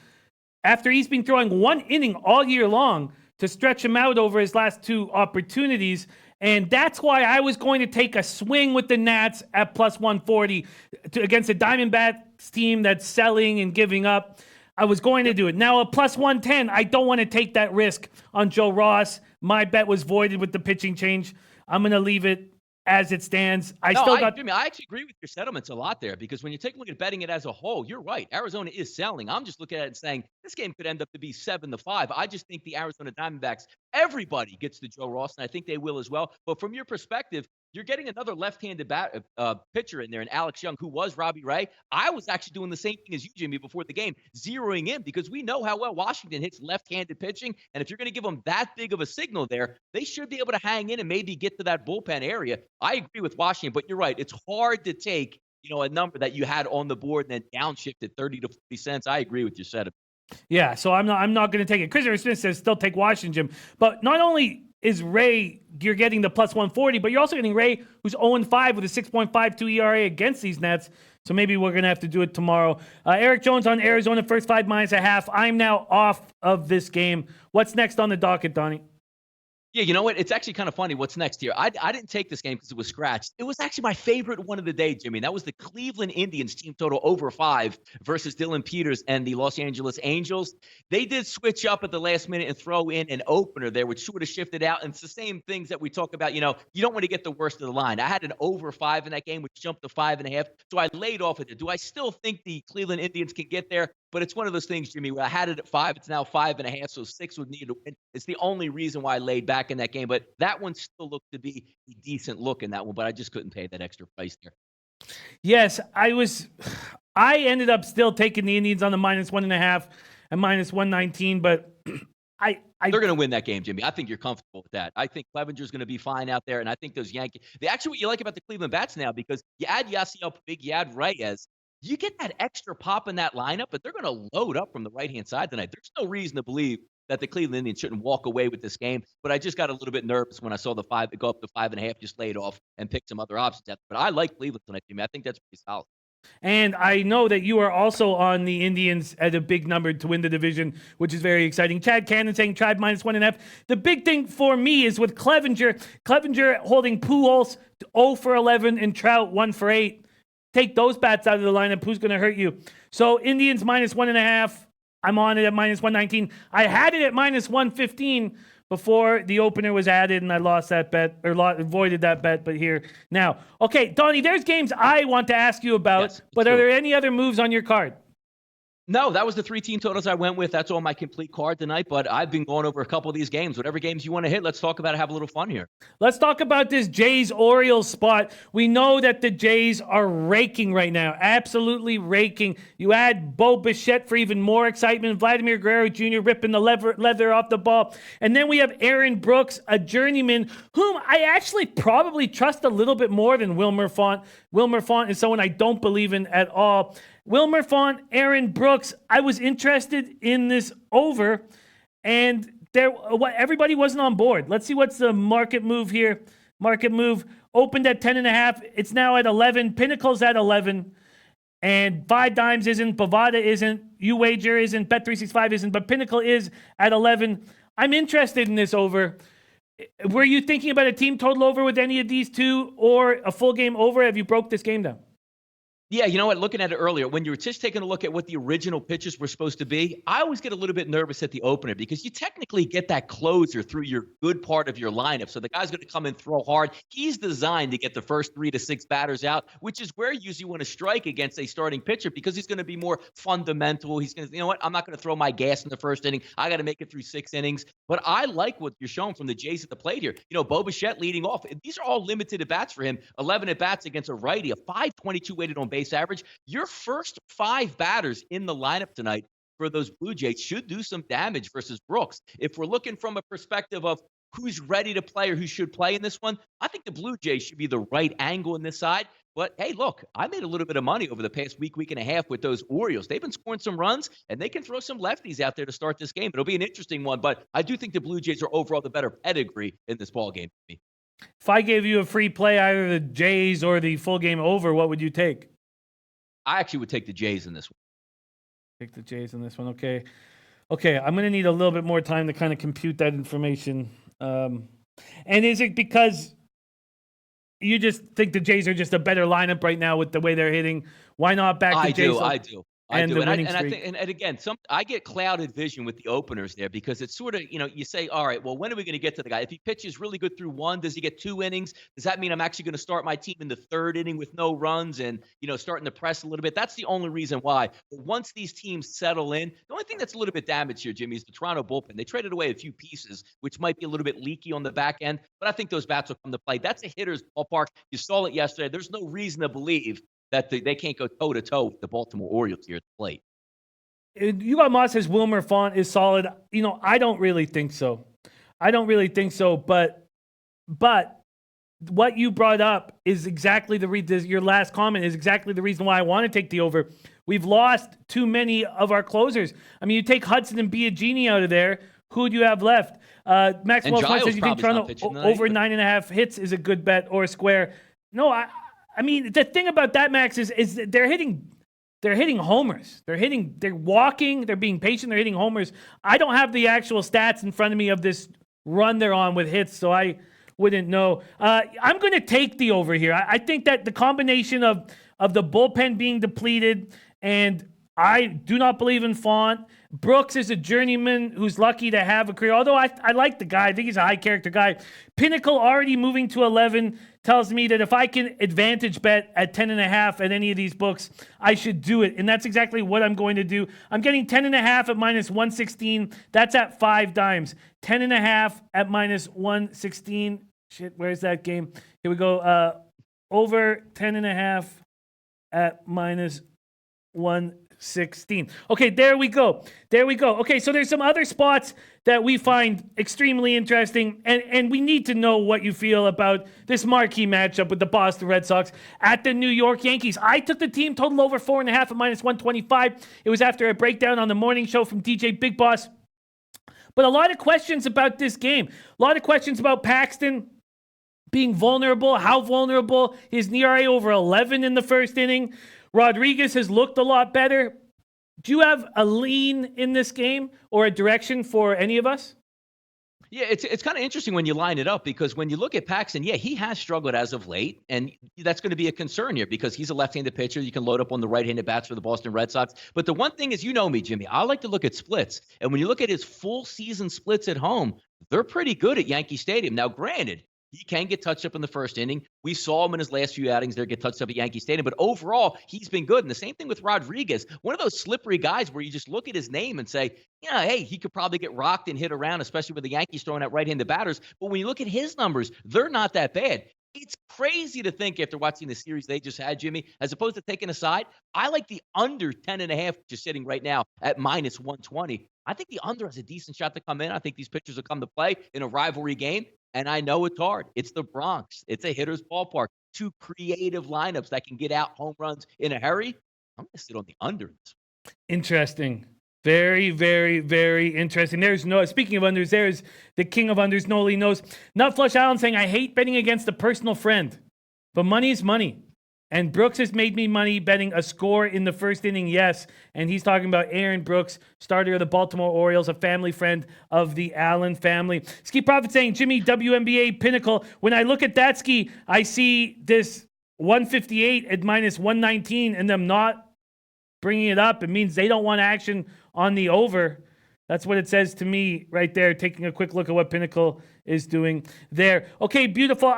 after he's been throwing 1 inning all year long, to stretch him out over his last 2 opportunities. And that's why I was going to take a swing with the Nats at plus 140 against a Diamondbacks team that's selling and giving up. I was going to do it. Now, at plus 110, I don't want to take that risk on Joe Ross. My bet was voided with the pitching change. I'm going to leave it as it stands. Jimmy, I actually agree with your settlements a lot there because when you take a look at betting it as a whole, you're right. Arizona is selling. I'm just looking at it and saying this game could end up to be 7-5. I just think the Arizona Diamondbacks, everybody gets to Joe Ross, and I think they will as well. But from your perspective, you're getting another left-handed pitcher in there, and Alex Young, who was Robbie Ray. I was actually doing the same thing as you, Jimmy, before the game, zeroing in because we know how well Washington hits left-handed pitching, and if you're going to give them that big of a signal there, they should be able to hang in and maybe get to that bullpen area. I agree with Washington, but you're right. It's hard to take, a number that you had on the board and then downshifted 30 to 40 cents. I agree with your setup. Yeah, so I'm not going to take it. Christopher Smith says still take Washington, Jim. But not only is Ray, you're getting the plus 140, but you're also getting Ray, who's 0-5 with a 6.52 ERA against these Nets. So maybe we're going to have to do it tomorrow. Eric Jones on Arizona, first 5 -1/2. I'm now off of this game. What's next on the docket, Donnie? Yeah, you know what? It's actually kind of funny. What's next here? I didn't take this game because it was scratched. It was actually my favorite one of the day, Jimmy. That was the Cleveland Indians team total over 5 versus Dylan Peters and the Los Angeles Angels. They did switch up at the last minute and throw in an opener there, which sort of shifted out. And it's the same things that we talk about. You don't want to get the worst of the line. I had an over 5 in that game, which jumped to 5.5. So I laid off at it. Do I still think the Cleveland Indians can get there? But it's one of those things, Jimmy, where I had it at 5. It's now 5.5, so 6 would need to win. It's the only reason why I laid back in that game. But that one still looked to be a decent look in that one, but I just couldn't pay that extra price there. Yes, I ended up still taking the Indians on the -1.5 and -119, but they're going to win that game, Jimmy. I think you're comfortable with that. I think Clevenger's going to be fine out there, and I think those Yankees – actually what you like about the Cleveland Bats now, because you add Yasiel Puig, you add Reyes, you get that extra pop in that lineup, but they're going to load up from the right-hand side tonight. There's no reason to believe that the Cleveland Indians shouldn't walk away with this game, but I just got a little bit nervous when I saw the 5 go up to 5.5, just laid off and picked some other options. But I like Cleveland tonight, Jimmy. I think that's pretty solid. And I know that you are also on the Indians at a big number to win the division, which is very exciting. Chad Cannon saying Tribe -1.5. The big thing for me is with Clevenger holding Pujols 0 for 11 and Trout 1 for 8. Take those bats out of the lineup. Who's going to hurt you? So Indians -1.5. I'm on it at -119. I had it at -115 before the opener was added, and I lost that bet, or avoided that bet, but here now. Okay, Donnie, there's games I want to ask you about, Yes, but are there any other moves on your card? No, that was the 3 team totals I went with. That's all my complete card tonight, but I've been going over a couple of these games. Whatever games you want to hit, let's talk about it, have a little fun here. Let's talk about this Jays-Orioles spot. We know that the Jays are raking right now, absolutely raking. You add Bo Bichette for even more excitement. Vladimir Guerrero Jr. ripping the leather off the ball. And then we have Aaron Brooks, a journeyman, whom I actually probably trust a little bit more than Wilmer Font. Wilmer Font is someone I don't believe in at all. Wilmer Font, Aaron Brooks, I was interested in this over, and everybody wasn't on board. Let's see what's the market move here. Market move opened at 10.5. It's now at 11. Pinnacle's at 11. And 5 Dimes isn't. Bovada isn't. UWager isn't. Bet365 isn't. But Pinnacle is at 11. I'm interested in this over. Were you thinking about a team total over with any of these two or a full game over? Have you broke this game down? Yeah, you know what? Looking at it earlier, when you were just taking a look at what the original pitches were supposed to be, I always get a little bit nervous at the opener because you technically get that closer through your good part of your lineup. So the guy's going to come and throw hard. He's designed to get the first 3 to 6 batters out, which is where you usually want to strike against a starting pitcher because he's going to be more fundamental. He's going to, you know what? I'm not going to throw my gas in the first inning. I got to make it through 6 innings. But I like what you're showing from the Jays at the plate here. Bo Bichette leading off. These are all limited at-bats for him. 11 at-bats against a righty, a 5.22 weighted on base average. Your first 5 batters in the lineup tonight for those Blue Jays should do some damage versus Brooks. If we're looking from a perspective of who's ready to play or who should play in this one, I think the Blue Jays should be the right angle in this side. But, hey, look, I made a little bit of money over the past week and a half with those Orioles. They've been scoring some runs, and they can throw some lefties out there to start this game. It'll be an interesting one, but I do think the Blue Jays are overall the better pedigree in this ballgame. If I gave you a free play, either the Jays or the full game over, what would you take? I actually would take the Jays in this one. Take the Jays in this one. Okay. I'm going to need a little bit more time to kind of compute that information. And is it because you just think the Jays are just a better lineup right now with the way they're hitting? Why not back the Jays? I do. And I think, and again, I get clouded vision with the openers there because it's sort of, you say, all right, well, when are we going to get to the guy? If he pitches really good through 1, does he get 2 innings? Does that mean I'm actually going to start my team in the 3rd inning with no runs and, starting to press a little bit? That's the only reason why. But once these teams settle in, the only thing that's a little bit damaged here, Jimmy, is the Toronto bullpen. They traded away a few pieces, which might be a little bit leaky on the back end, but I think those bats will come to play. That's a hitter's ballpark. You saw it yesterday. There's no reason to believe that they can't go toe-to-toe with the Baltimore Orioles here at the plate. You got Moss says Wilmer Font is solid. I don't really think so. But what you brought up is exactly your last comment is exactly the reason why I want to take the over. We've lost too many of our closers. I mean, you take Hudson and Biagini out of there. Who do you have left? Max Wells says you think Toronto over 9.5 hits is a good bet or a square. No, I mean, the thing about that, Max, is they're hitting homers. They're walking, they're being patient, they're hitting homers. I don't have the actual stats in front of me of this run they're on with hits, so I wouldn't know. I'm going to take the over here. I think that the combination of the bullpen being depleted, and I do not believe in Font. Brooks is a journeyman who's lucky to have a career. Although I like the guy. I think he's a high-character guy. Pinnacle already moving to 11 tells me that if I can advantage bet at 10.5 at any of these books, I should do it. And that's exactly what I'm going to do. I'm getting 10.5 at minus 116. That's at 5 dimes. 10.5 at minus 116. Shit, where's that game? Here we go. Over 10.5 at minus 116. Okay, there we go. Okay, so there's some other spots that we find extremely interesting, and we need to know what you feel about this marquee matchup with the Boston Red Sox at the New York Yankees. I took the team total over 4.5 at minus 125. It was after a breakdown on the morning show from DJ Big Boss. But a lot of questions about this game. A lot of questions about Paxton being vulnerable. How vulnerable? His ERA over 11 in the first inning. Rodriguez has looked a lot better. Do you have a lean in this game or a direction for any of us? Yeah, it's kind of interesting when you line it up, because when you look at Paxton, yeah, he has struggled as of late, and that's going to be a concern here because he's a left-handed pitcher. You can load up on the right-handed bats for the Boston Red Sox. But the one thing is, you know me, Jimmy, I like to look at splits. And when you look at his full season splits at home, they're pretty good at Yankee Stadium. Now, granted, he can get touched up in the first inning. We saw him in his last few outings there get touched up at Yankee Stadium. But overall, he's been good. And the same thing with Rodriguez. One of those slippery guys where you just look at his name and say, yeah, hey, he could probably get rocked and hit around, especially with the Yankees throwing out right-handed batters. But when you look at his numbers, they're not that bad. It's crazy to think after watching the series they just had, Jimmy, as opposed to taking a side, I like the under 10.5 just sitting right now at minus 120. I think the under has a decent shot to come in. I think these pitchers will come to play in a rivalry game. And I know it's hard. It's the Bronx. It's a hitter's ballpark. 2 creative lineups that can get out home runs in a hurry. I'm going to sit on the under. Interesting. Very, very, very interesting. Speaking of unders, there's the king of unders, Noli knows. Nut Flush Allen saying, I hate betting against a personal friend, but money's money. And Brooks has made me money betting a score in the first inning, yes. And he's talking about Aaron Brooks, starter of the Baltimore Orioles, a family friend of the Allen family. Ski Prophet saying, Jimmy, WNBA Pinnacle. When I look at that, Ski, I see this 158 at minus 119 and them not bringing it up. It means they don't want action on the over. That's what it says to me right there, taking a quick look at what Pinnacle is doing there. Okay, beautiful.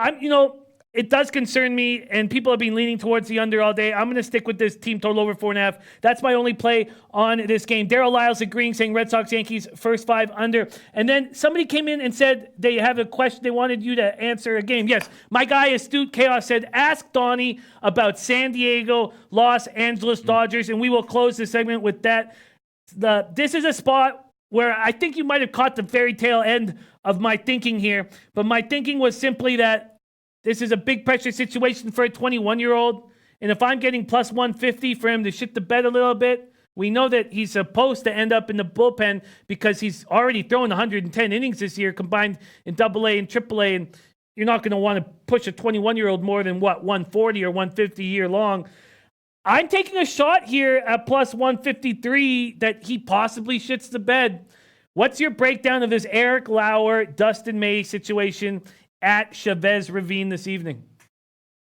It does concern me, and people have been leaning towards the under all day. I'm going to stick with this team total over 4.5. That's my only play on this game. Daryl Lyles agreeing, saying Red Sox, Yankees, first 5 under. And then somebody came in and said they have a question. They wanted you to answer a game. Yes, my guy, Astute Chaos, said, ask Donny about San Diego, Los Angeles Dodgers, and we will close the segment with that. This is a spot where I think you might have caught the fairy tale end of my thinking here, but my thinking was simply that this is a big pressure situation for a 21-year-old. And if I'm getting plus 150 for him to shit the bed a little bit, we know that he's supposed to end up in the bullpen because he's already thrown 110 innings this year combined in AA and AAA. And you're not going to want to push a 21-year-old more than, 140 or 150 year long. I'm taking a shot here at plus 153 that he possibly shits the bed. What's your breakdown of this Eric Lauer, Dustin May situation at Chavez Ravine this evening?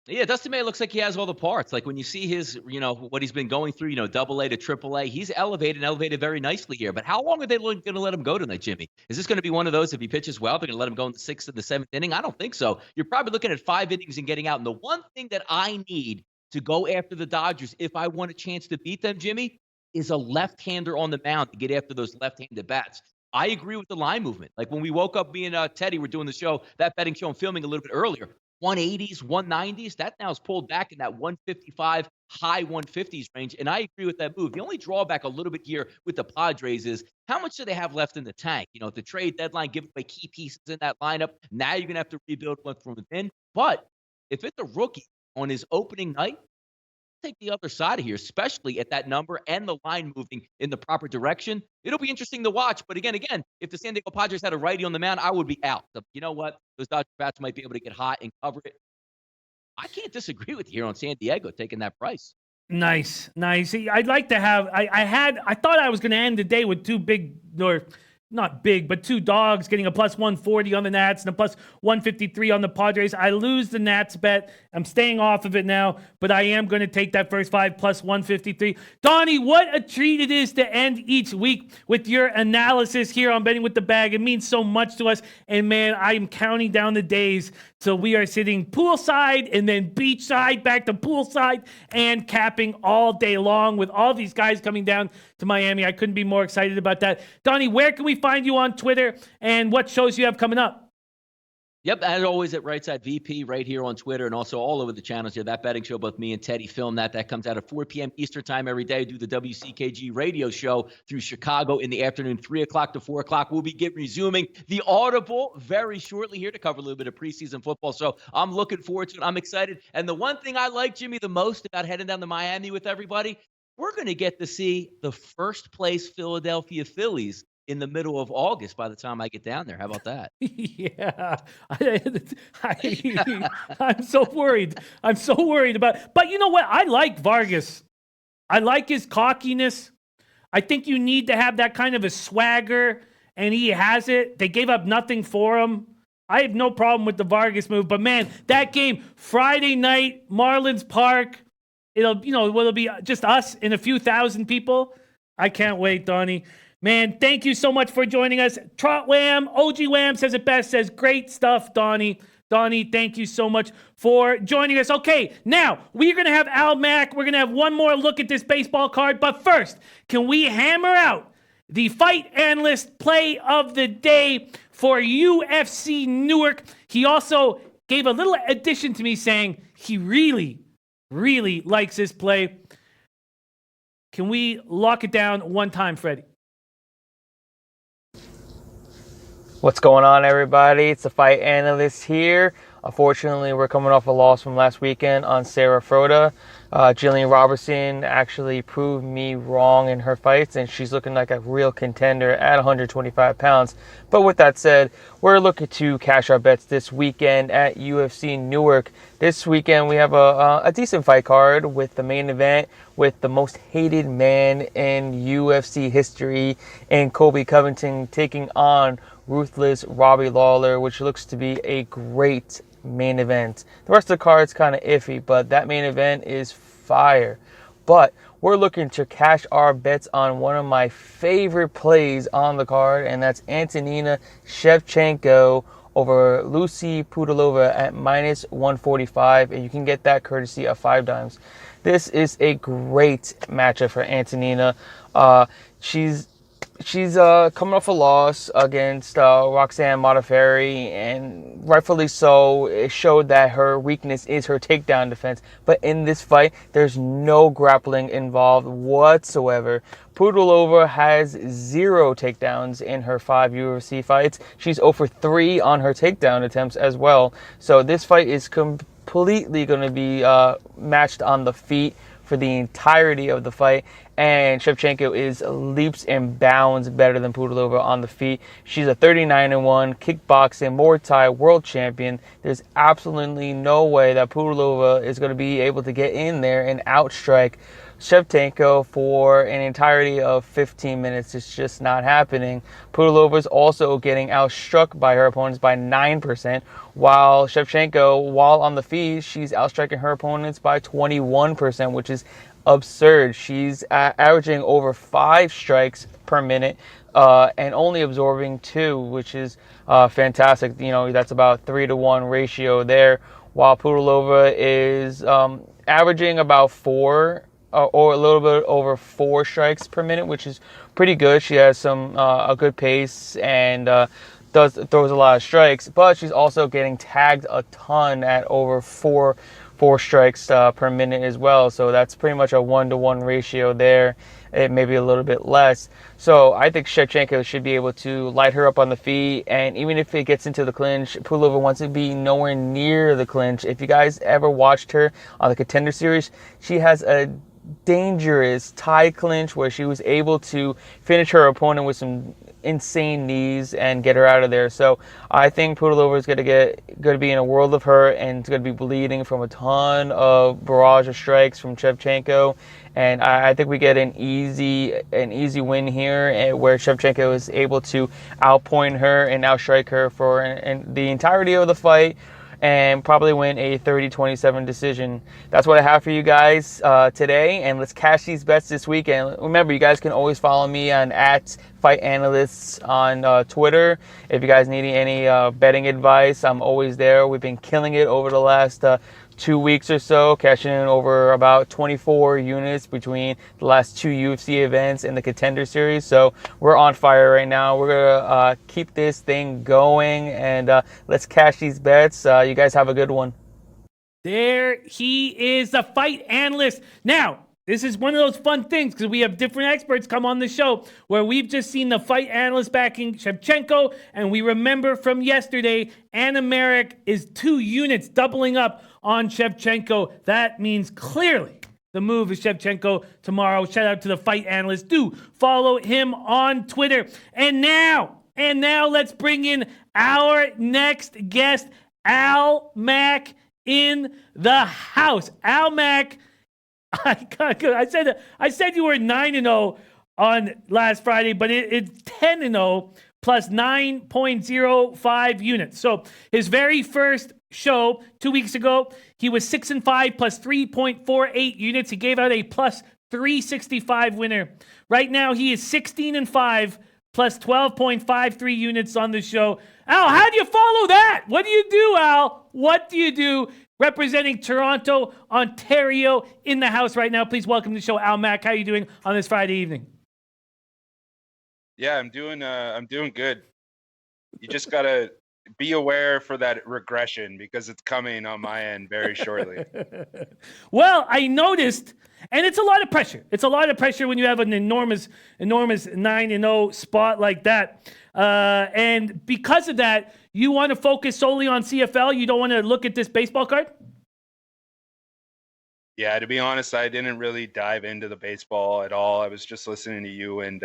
Yeah, Dustin May looks like he has all the parts. Like when you see his, what he's been going through, AA to AAA, he's elevated very nicely here. But how long are they going to let him go tonight, Jimmy? Is this going to be one of those, if he pitches well, they're going to let him go in the 6th and the 7th inning? I don't think so. You're probably looking at 5 innings and getting out. And the one thing that I need to go after the Dodgers, if I want a chance to beat them, Jimmy, is a left-hander on the mound to get after those left-handed bats. I agree with the line movement. Like when we woke up, me and Teddy were doing the show, that betting show, and filming a little bit earlier. 180s, 190s. That now is pulled back in that 155, high 150s range. And I agree with that move. The only drawback a little bit here with the Padres is how much do they have left in the tank? At the trade deadline, give away key pieces in that lineup. Now you're going to have to rebuild one from within. But if it's a rookie on his opening night, take the other side of here, especially at that number and the line moving in the proper direction. It'll be interesting to watch. But again, if the San Diego Padres had a righty on the mound, I would be out. So, you know what? Those Dodger bats might be able to get hot and cover it. I can't disagree with you here on San Diego taking that price. Nice. I'd like to have. I thought I was going to end the day with two big, or not big, but two dogs getting a plus 140 on the Nats and a plus 153 on the Padres. I lose the Nats bet. I'm staying off of it now, but I am going to take that first five plus 153. Donnie, what a treat it is to end each week with your analysis here on Betting with the Bag. It means so much to us. And man, I'm counting down the days till we are sitting poolside and then beachside, back to poolside, and capping all day long with all these guys coming down to Miami. I couldn't be more excited about that. Donnie, where can we find you on Twitter, and what shows you have coming up? Yep, as always at Right Side VP right here on Twitter and also all over the channels here. That betting show, both me and Teddy film that. That comes out at 4 p.m. Eastern time every day. Do the WCKG radio show through Chicago in the afternoon, 3 o'clock to 4 o'clock. We'll be resuming the Audible very shortly here to cover a little bit of preseason football. So I'm looking forward to it. I'm excited. And the one thing I like, Jimmy, the most about heading down to Miami with everybody, we're going to get to see the first place Philadelphia Phillies in the middle of August by the time I get down there. How about that? Yeah. I'm so worried. I'm so worried about. But you know what? I like Vargas. I like his cockiness. I think you need to have that kind of a swagger, and he has it. They gave up nothing for him. I have no problem with the Vargas move. But man, that game, Friday night, Marlins Park, it'll be just us and a few thousand people. I can't wait, Donnie. Man, thank you so much for joining us. Trot Wham, OG Wham says it best, says great stuff, Donnie. Donnie, thank you so much for joining us. Okay, now we're going to have Al Mack. We're going to have one more look at this baseball card. But first, can we hammer out the fight analyst play of the day for UFC Newark? He also gave a little addition to me saying he really, really likes this play. Can we lock it down one time, Freddie? What's going on, everybody? It's the fight analyst here. Unfortunately, we're coming off a loss from last weekend on Sarah Froda. Jillian Robertson actually proved me wrong in her fights, and she's looking like a real contender at 125 pounds. But with that said, we're looking to cash our bets this weekend at UFC Newark. This weekend, we have a decent fight card with the main event with the most hated man in UFC history, and Colby Covington taking on ruthless Robbie Lawler, which looks to be a great main event. The rest of the card's kind of iffy, but that main event is fire. But we're looking to cash our bets on one of my favorite plays on the card, and that's Antonina Shevchenko over Lucy Pudilova at minus 145, and you can get that courtesy of 5 dimes. This is a great matchup for Antonina. She's coming off a loss against Roxanne Modafferi, and rightfully so. It showed that her weakness is her takedown defense. But in this fight, there's no grappling involved whatsoever. Pudilova has 0 takedowns in her 5 UFC fights. She's 0 for 3 on her takedown attempts as well. So this fight is completely going to be matched on the feet for the entirety of the fight, and Shevchenko is leaps and bounds better than Pudilova on the feet. She's a 39-1 kickboxing Muay Thai world champion. There's absolutely no way that Pudilova is going to be able to get in there and outstrike Shevchenko for an entirety of 15 minutes. It's just not happening. Pudilova is also getting outstruck by her opponents by 9%, while Shevchenko, while on the feet, she's outstriking her opponents by 21%, which is absurd. She's averaging over 5 strikes per minute and only absorbing 2, which is fantastic. That's about 3-to-1 ratio there, while Pudilova is averaging about 4 or a little bit over 4 strikes per minute, which is pretty good. She has a good pace, and throws a lot of strikes, but she's also getting tagged a ton at over four strikes per minute as well. So that's pretty much a 1-to-1 ratio there. It may be a little bit less. So I think Shevchenko should be able to light her up on the feet. And even if it gets into the clinch, Pulova wants to be nowhere near the clinch. If you guys ever watched her on the Contender Series, she has a dangerous tie clinch where she was able to finish her opponent with some insane knees and get her out of there. So I think Pudilova is going to be in a world of hurt, and it's going to be bleeding from a ton of barrage of strikes from Shevchenko. And I think we get an easy win here, where Shevchenko is able to outpoint her and outstrike her for the entirety of the fight, and probably win a 30-27 decision. That's what I have for you guys today, and let's cash these bets this weekend. Remember, you guys can always follow me on @FightAnalysts on Twitter. If you guys need any betting advice, I'm always there. We've been killing it over the last 2 weeks or so, cashing in over about 24 units between the last 2 UFC events and the Contender Series. So we're on fire right now. We're gonna keep this thing going, and let's cash these bets. You guys have a good one. There he is, the fight analyst. Now, this is one of those fun things because we have different experts come on the show where we've just seen the fight analyst backing Shevchenko, and we remember from yesterday, Anna Merrick is 2 units doubling up on Shevchenko. That means clearly the move is Shevchenko tomorrow. Shout out to the fight analyst. Do follow him on Twitter. And now let's bring in our next guest, Al Mack in the house. Al Mack, I said you were 9-0 on last Friday, but it's 10-0 plus 9.05 units. So his very first show 2 weeks ago, he was 6-5 plus 3.48 units. He gave out a plus 365 winner. Right now, he is 16-5 plus 12.53 units on the show. Al, how do you follow that? What do you do, Al? What do you do? Representing Toronto, Ontario in the house right now. Please welcome to the show, Al Mack. How are you doing on this Friday evening? Yeah, I'm doing good. You just gotta be aware for that regression because it's coming on my end very shortly. Well, I noticed, and it's a lot of pressure. It's a lot of pressure when you have an enormous 9-0 spot like that. And because of that, you want to focus solely on CFL. You don't want to look at this baseball card? Yeah, to be honest, I didn't really dive into the baseball at all. I was just listening to you and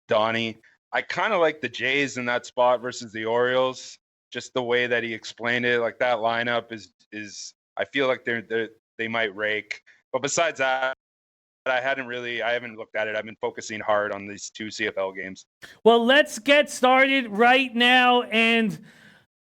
Donny. I kind of like the Jays in that spot versus the Orioles. Just the way that he explained it, like that lineup is I feel like they might rake. But besides that, I haven't looked at it. I've been focusing hard on these 2 CFL games. Well, let's get started right now. And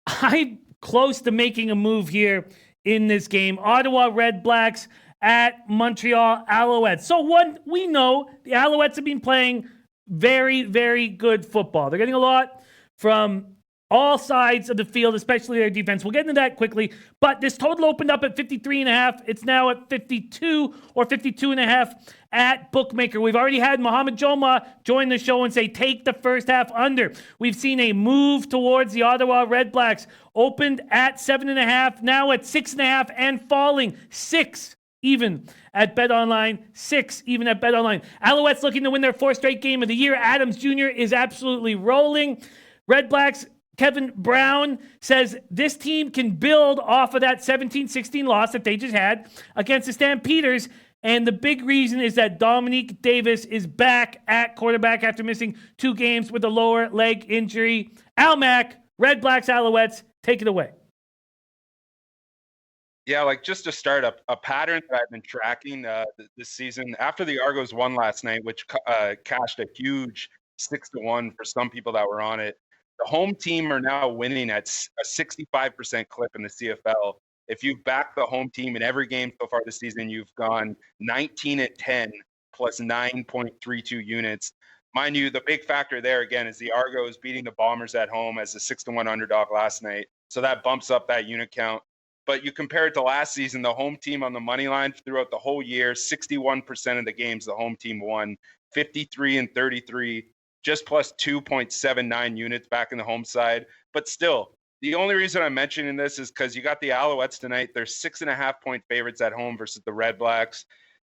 I'm close to making a move here in this game. Ottawa Red Blacks at Montreal Alouettes. So what we know, the Alouettes have been playing very, very good football. They're getting a lot from all sides of the field, especially their defense. We'll get into that quickly. But this total opened up at 53.5. It's now at 52 or 52.5 at Bookmaker. We've already had Mohamed Joma join the show and say, take the first half under. We've seen a move towards the Ottawa Red Blacks. Opened at 7.5, now at 6.5 and falling. 6 even at BetOnline. 6 even at BetOnline. Alouettes looking to win their 4th straight game of the year. Adams Jr. is absolutely rolling. Red Blacks, Kevin Brown says this team can build off of that 17-16 loss that they just had against the Stampeders. And the big reason is that Dominique Davis is back at quarterback after missing 2 games with a lower leg injury. Al Mack, Red Blacks, Alouettes, take it away. Yeah, like just to start a pattern that I've been tracking this season after the Argos won last night, which cashed a huge 6-1 for some people that were on it. The home team are now winning at a 65% clip in the CFL. If you've backed the home team in every game so far this season, you've gone 19-10 plus 9.32 units. Mind you, the big factor there again is the Argos beating the Bombers at home as a 6-1 underdog last night. So that bumps up that unit count. But you compare it to last season, the home team on the money line throughout the whole year, 61% of the games the home team won, 53-33. just plus 2.79 units back in the home side. But still, the only reason I'm mentioning this is because you got the Alouettes tonight. They're 6.5-point favorites at home versus the Red Blacks.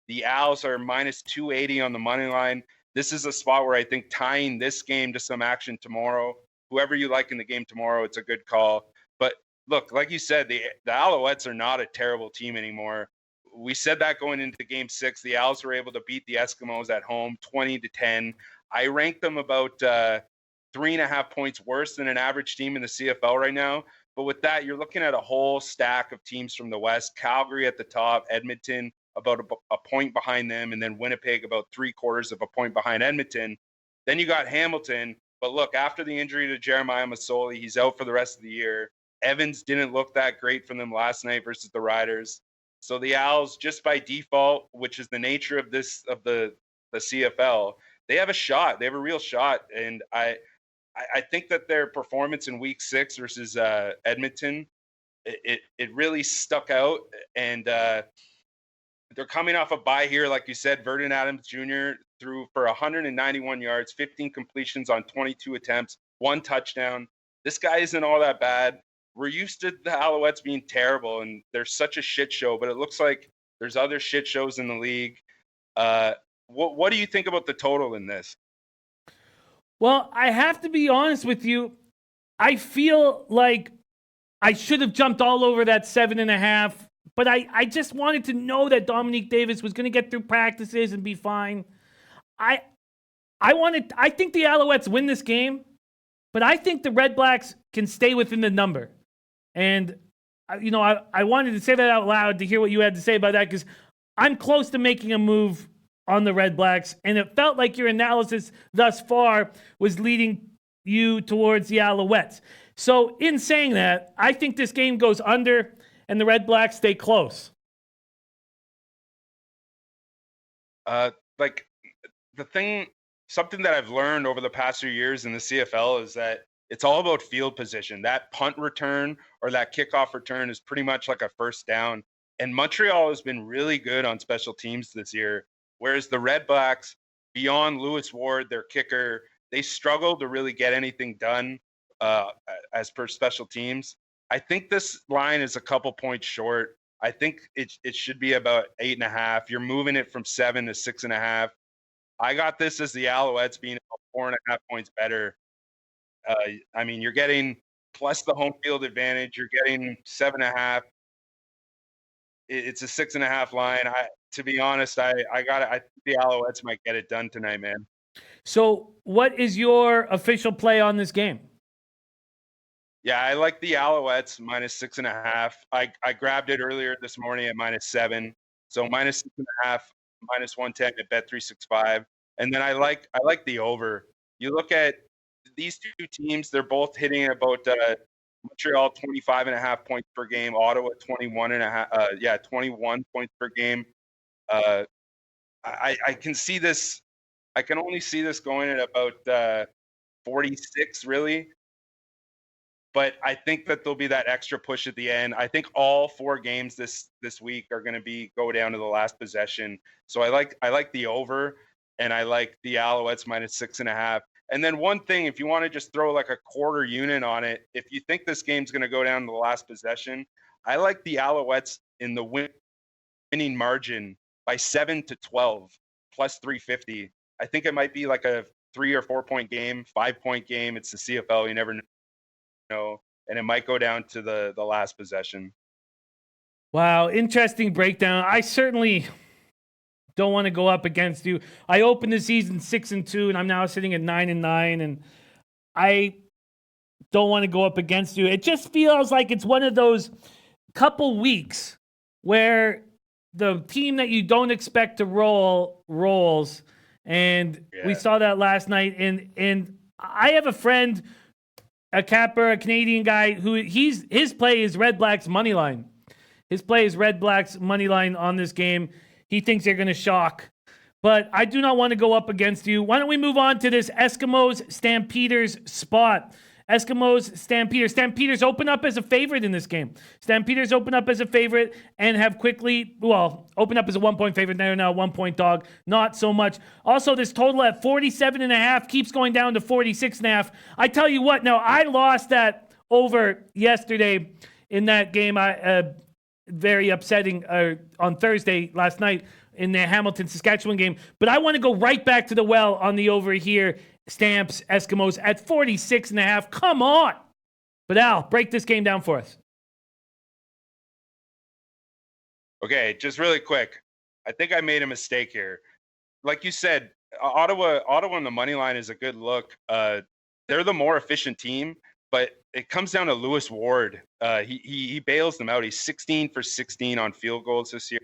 The Owls are minus 280 on the money line. This is a spot where I think tying this game to some action tomorrow, whoever you like in the game tomorrow, it's a good call. But look, like you said, the Alouettes are not a terrible team anymore. We said that going into game 6. The Owls were able to beat the Eskimos at home 20-10. I ranked them about 3.5 points worse than an average team in the CFL right now. But with that, you're looking at a whole stack of teams from the West. Calgary at the top, Edmonton about a point behind them, and then Winnipeg about 3/4 of a point behind Edmonton. Then you got Hamilton. But look, after the injury to Jeremiah Masoli, he's out for the rest of the year. Evans didn't look that great for them last night versus the Riders. So the Owls, just by default, which is the nature of the CFL, they have a shot. They have a real shot. And I think that their performance in week 6 versus Edmonton, it really stuck out. And they're coming off a bye here, like you said. Vernon Adams Jr. threw for 191 yards, 15 completions on 22 attempts, 1 touchdown. This guy isn't all that bad. We're used to the Alouettes being terrible, and they're such a shit show, but it looks like there's other shit shows in the league. What do you think about the total in this? Well, I have to be honest with you. I feel like I should have jumped all over that 7.5, but I just wanted to know that Dominique Davis was going to get through practices and be fine. I think the Alouettes win this game, but I think the Red Blacks can stay within the number. And, I wanted to say that out loud to hear what you had to say about that, because I'm close to making a move on the Red Blacks, and it felt like your analysis thus far was leading you towards the Alouettes. So in saying that, I think this game goes under and the Red Blacks stay close. Something that I've learned over the past few years in the CFL is that it's all about field position. That punt return or that kickoff return is pretty much like a first down. And Montreal has been really good on special teams this year, whereas the Red Blacks, beyond Lewis Ward, their kicker, they struggle to really get anything done as per special teams. I think this line is a couple points short. I think it should be about 8.5. You're moving it from 7 to 6.5. I got this as the Alouettes being about 4.5 points better. You're getting plus the home field advantage. You're getting 7.5. It's a 6.5 line. To be honest, I think the Alouettes might get it done tonight, man. So what is your official play on this game? Yeah, I like the Alouettes minus 6.5. I grabbed it earlier this morning at minus 7. So minus 6.5, minus 110 at Bet365. And then I like the over. You look at these two teams, they're both hitting about Montreal 25.5 points per game, Ottawa 21 points per game. I can see this. I can only see this going at about 46, really. But I think that there'll be that extra push at the end. I think all 4 games this week are going to go down to the last possession. So I like the over, and I like the Alouettes minus 6.5. And then one thing, if you want to just throw like a quarter unit on it, if you think this game's going to go down to the last possession, I like the Alouettes in the winning margin by 7-12 plus 350. I think it might be like a 3 or 4 point game, 5-point game. It's the CFL. You never know. And it might go down to the last possession. Wow, interesting breakdown. I certainly don't want to go up against you. I opened the season 6-2, and I'm now sitting at 9-9, and I don't want to go up against you. It just feels like it's one of those couple weeks where the team that you don't expect to rolls, and we saw that last night. And I have a friend, a capper, a Canadian guy, who his play is Red Blacks money line. His play is Red Blacks money line on this game. He thinks they're going to shock. But I do not want to go up against you. Why don't we move on to this Eskimos Stampeders spot? Eskimos, Stampeders. Stampeders open up as a favorite in this game. Stampeders open up as a favorite and have quickly, open up as a 1-point favorite. They're now a 1-point dog. Not so much. Also, this total at 47.5 keeps going down to 46.5. I tell you what, now I lost that over yesterday in that game. Very upsetting on Thursday last night in the Hamilton, Saskatchewan game. But I want to go right back to the well on the over here. Stamps, Eskimos at 46.5. Come on. But Al, break this game down for us. Okay, just really quick. I think I made a mistake here. Like you said, Ottawa on the money line is a good look. They're the more efficient team, but it comes down to Lewis Ward. He bails them out. He's 16 for 16 on field goals this year.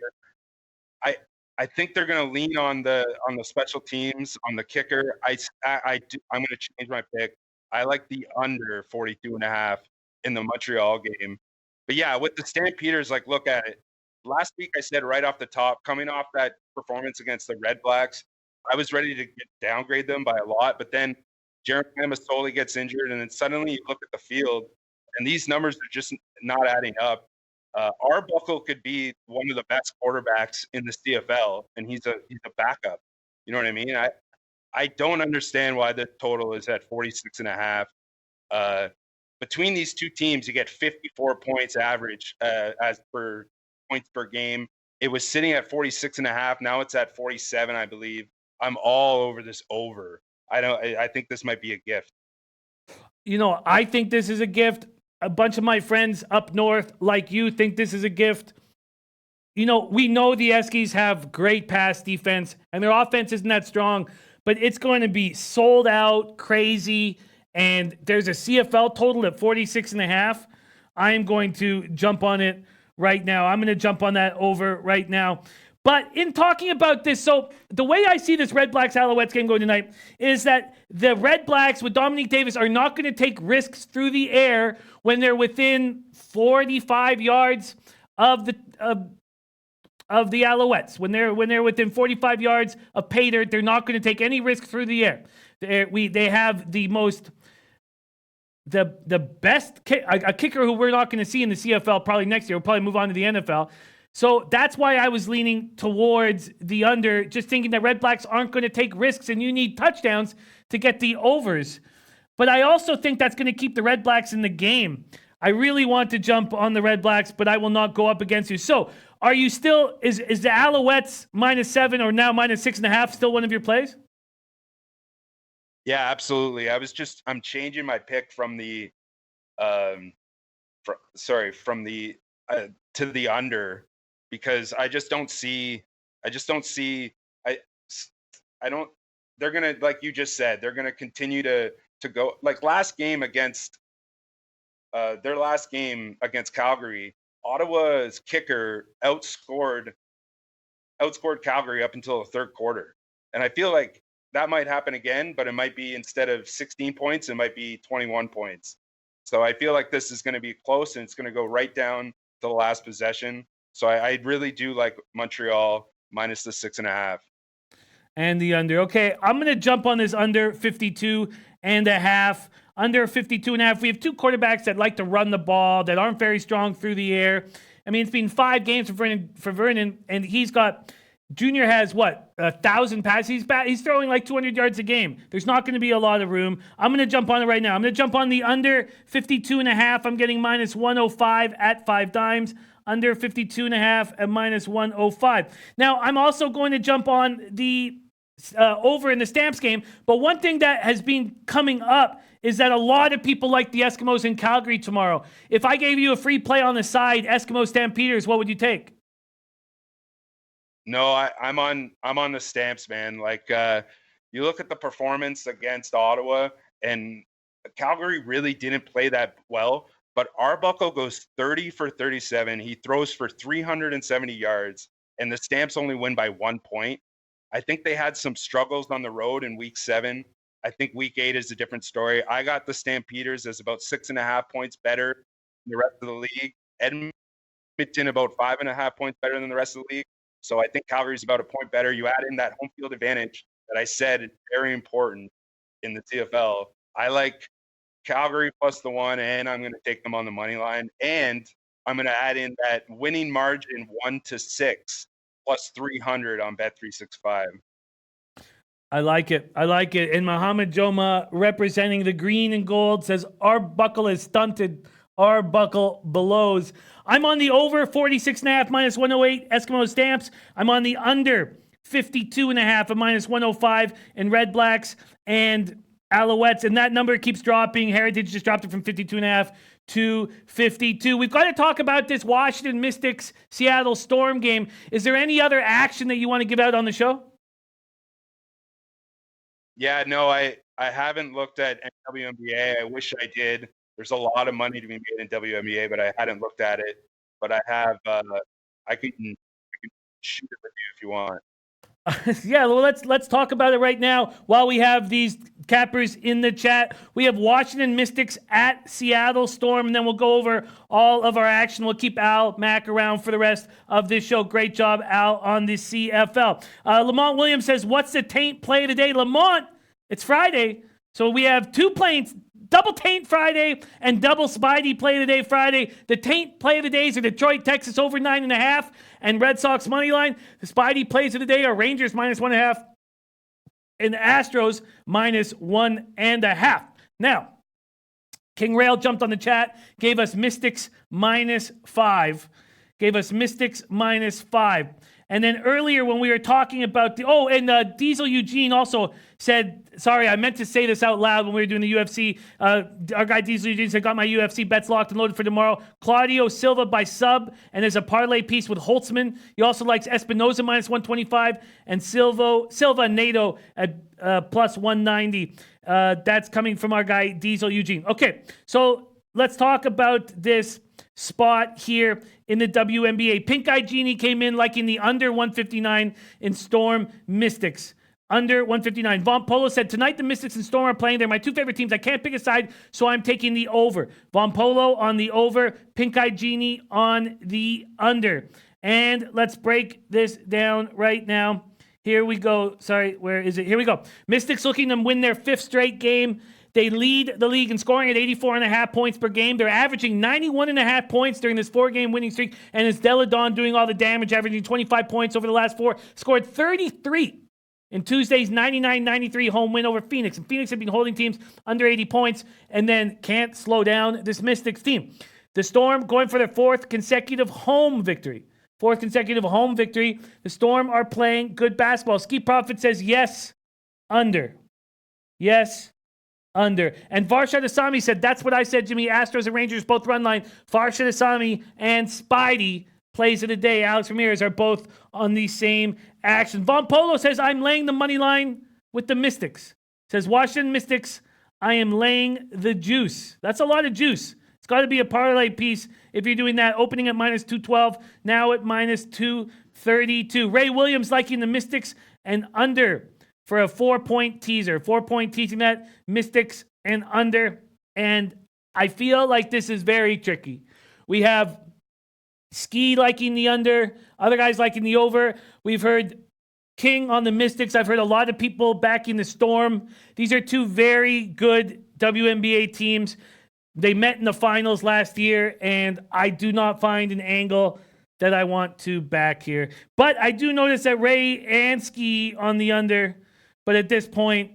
I think they're going to lean on the special teams, on the kicker. I'm going to change my pick. I like the under 42.5 in the Montreal game. But yeah, with the Stampeders, like, look at it. Last week I said right off the top, coming off that performance against the Red Blacks, I was ready to downgrade them by a lot. But then Jeremiah Masoli gets injured, and then suddenly you look at the field, and these numbers are just not adding up. Arbuckle could be one of the best quarterbacks in the CFL, and he's a backup. You know what I mean? I don't understand why the total is at 46.5. Between these two teams, you get 54 points average as per points per game. It was sitting at 46.5. Now it's at 47, I believe. I'm all over this over. I think this might be a gift. You know, I think this is a gift. A bunch of my friends up north, like you, think this is a gift. You know, we know the Eskies have great pass defense, and their offense isn't that strong, but it's going to be sold out, crazy, and there's a CFL total at 46.5. I am going to jump on it right now. I'm going to jump on that over right now. But in talking about this, so the way I see this Red Blacks Alouettes game going tonight is that the Red Blacks with Dominique Davis are not going to take risks through the air when they're within 45 yards of the Alouettes. When they're within 45 yards of pay dirt, they're not going to take any risk through the air. They have the best a kicker who we're not going to see in the CFL probably next year. We'll probably move on to the NFL. So that's why I was leaning towards the under, just thinking that Red Blacks aren't going to take risks and you need touchdowns to get the overs. But I also think that's going to keep the Red Blacks in the game. I really want to jump on the Red Blacks, but I will not go up against you. So are you still, is the Alouettes -7 or now -6.5 still one of your plays? Yeah, absolutely. I'm changing my pick from the, to the under. Because I don't, they're going to, like you just said, they're going to continue to go, like their last game against Calgary, Ottawa's kicker outscored Calgary up until the third quarter. And I feel like that might happen again, but it might be, instead of 16 points, it might be 21 points. So I feel like this is going to be close, and it's going to go right down to the last possession. So I really do like Montreal minus the 6.5. And the under. Okay, I'm going to jump on this under 52.5. Under 52.5. We have two quarterbacks that like to run the ball, that aren't very strong through the air. I mean, it's been 5 games for Vernon, and he's got, Junior has what, 1,000 passes? He's throwing like 200 yards a game. There's not going to be a lot of room. I'm going to jump on it right now. I'm going to jump on the under 52.5. I'm getting -105 at 5 dimes. Under 52.5 at -105. Now, I'm also going to jump on the over in the Stamps game. But one thing that has been coming up is that a lot of people like the Eskimos in Calgary tomorrow. If I gave you a free play on the side, Eskimo Stampeders, what would you take? No, I'm on the Stamps, man. Like, you look at the performance against Ottawa, and Calgary really didn't play that well. But Arbuckle goes 30 for 37. He throws for 370 yards, and the Stamps only win by 1 point. I think they had some struggles on the road in week 7. I think week 8 is a different story. I got the Stampeders as about 6.5 points better than the rest of the league. Edmonton about 5.5 points better than the rest of the league. So I think Calgary's about a point better. You add in that home field advantage that I said is very important in the CFL. I like Calgary plus the 1, and I'm going to take them on the money line. And I'm going to add in that winning margin 1-6 plus 300 on Bet365. I like it. I like it. And Muhammad Joma, representing the green and gold, says Arbuckle is stunted. Arbuckle blows. I'm on the over 46.5 minus 108 Eskimo Stamps. I'm on the under 52.5 at minus 105 in Red Blacks and Alouettes. And that number keeps dropping. Heritage just dropped it from 52.5 to 52. We've got to talk about this Washington Mystics Seattle Storm game. Is there any other action that you want to give out on the show? Yeah, no, I haven't looked at WNBA. I wish I did. There's a lot of money to be made in WNBA, but I hadn't looked at it. But I have. I can shoot it with you if you want. Yeah, well, let's talk about it right now while we have these cappers in the chat. We have Washington Mystics at Seattle Storm, and then we'll go over all of our action. We'll keep Al Mack around for the rest of this show. Great job, Al, on the CFL. Lamont Williams says, what's the taint play today? Lamont, it's Friday, so we have 2 planes. Double taint Friday and double Spidey play today Friday. The taint play of the days are Detroit, Texas over 9.5 and Red Sox money line. The Spidey plays of the day are Rangers minus 1.5 and the Astros minus 1.5. Now, King Rail jumped on the chat, gave us Mystics minus 5. Gave us Mystics minus 5. And then earlier when we were talking about Diesel Eugene also said, sorry, I meant to say this out loud when we were doing the UFC. Our guy Diesel Eugene said, got my UFC bets locked and loaded for tomorrow. Claudio Silva by sub, and there's a parlay piece with Holtzman. He also likes Espinoza minus 125 and Silva Nato at plus 190. That's coming from our guy Diesel Eugene. Okay, so let's talk about this spot here in the WNBA. Pink Eye Genie came in liking the under 159 in Storm Mystics. Under 159. Von Polo said, tonight the Mystics and Storm are playing. They're my 2 favorite teams. I can't pick a side, so I'm taking the over. Von Polo on the over. Pink Eye Genie on the under. And let's break this down right now. Here we go. Sorry, where is it? Here we go. Mystics looking to win their 5th straight game. They lead the league in scoring at 84.5 points per game. They're averaging 91.5 points during this 4-game winning streak. And it's Deladon doing all the damage, averaging 25 points over the last 4. Scored 33 in Tuesday's 99-93 home win over Phoenix. And Phoenix have been holding teams under 80 points and then can't slow down this Mystics team. The Storm going for their 4th consecutive home victory. 4th consecutive home victory. The Storm are playing good basketball. Ski Prophet says yes, under. Yes, under. And Farshad Asami said, that's what I said, Jimmy. Astros and Rangers both run line. Farshad Asami and Spidey plays of the day. Alex Ramirez are both on the same action. Von Polo says, I'm laying the money line with the Mystics. Says, Washington Mystics, I am laying the juice. That's a lot of juice. It's got to be a parlay piece if you're doing that. Opening at minus 212, now at minus 232. Ray Williams liking the Mystics and under for a 4-point teaser. 4-point teasing that, Mystics and under. And I feel like this is very tricky. We have Ski liking the under, other guys liking the over. We've heard King on the Mystics. I've heard a lot of people backing the Storm. These are 2 very good WNBA teams. They met in the finals last year, and I do not find an angle that I want to back here. But I do notice that Ray and Ski on the under. But at this point,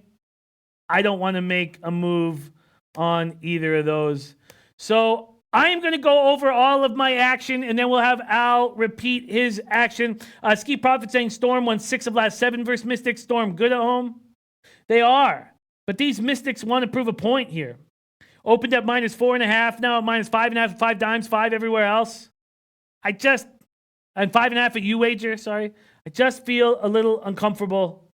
I don't want to make a move on either of those. So I am going to go over all of my action, and then we'll have Al repeat his action. Ski Prophet saying Storm won 6 of last 7 versus Mystics. Storm good at home? They are. But these Mystics want to prove a point here. Opened at minus 4.5, now at minus 5.5, 5 dimes, 5 everywhere else. And 5.5 at U wager, sorry. I just feel a little uncomfortable.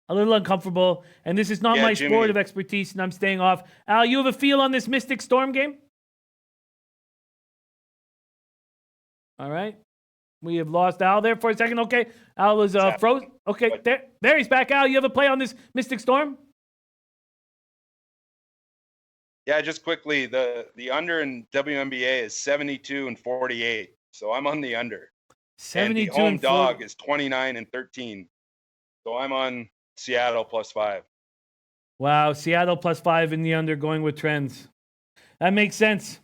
And this is not my Jimmy, sport of expertise, and I'm staying off. Al, you have a feel on this Mystic Storm game? All right. We have lost Al there for a second. Okay. Al was frozen. Okay. There he's back. Al, you have a play on this Mystic Storm? Yeah, just quickly, the under in WNBA is 72 and 48. So I'm on the under. 72 and the home and dog is 29 and 13. So I'm on Seattle plus 5. Wow, Seattle plus 5 in the under, going with trends. That makes sense.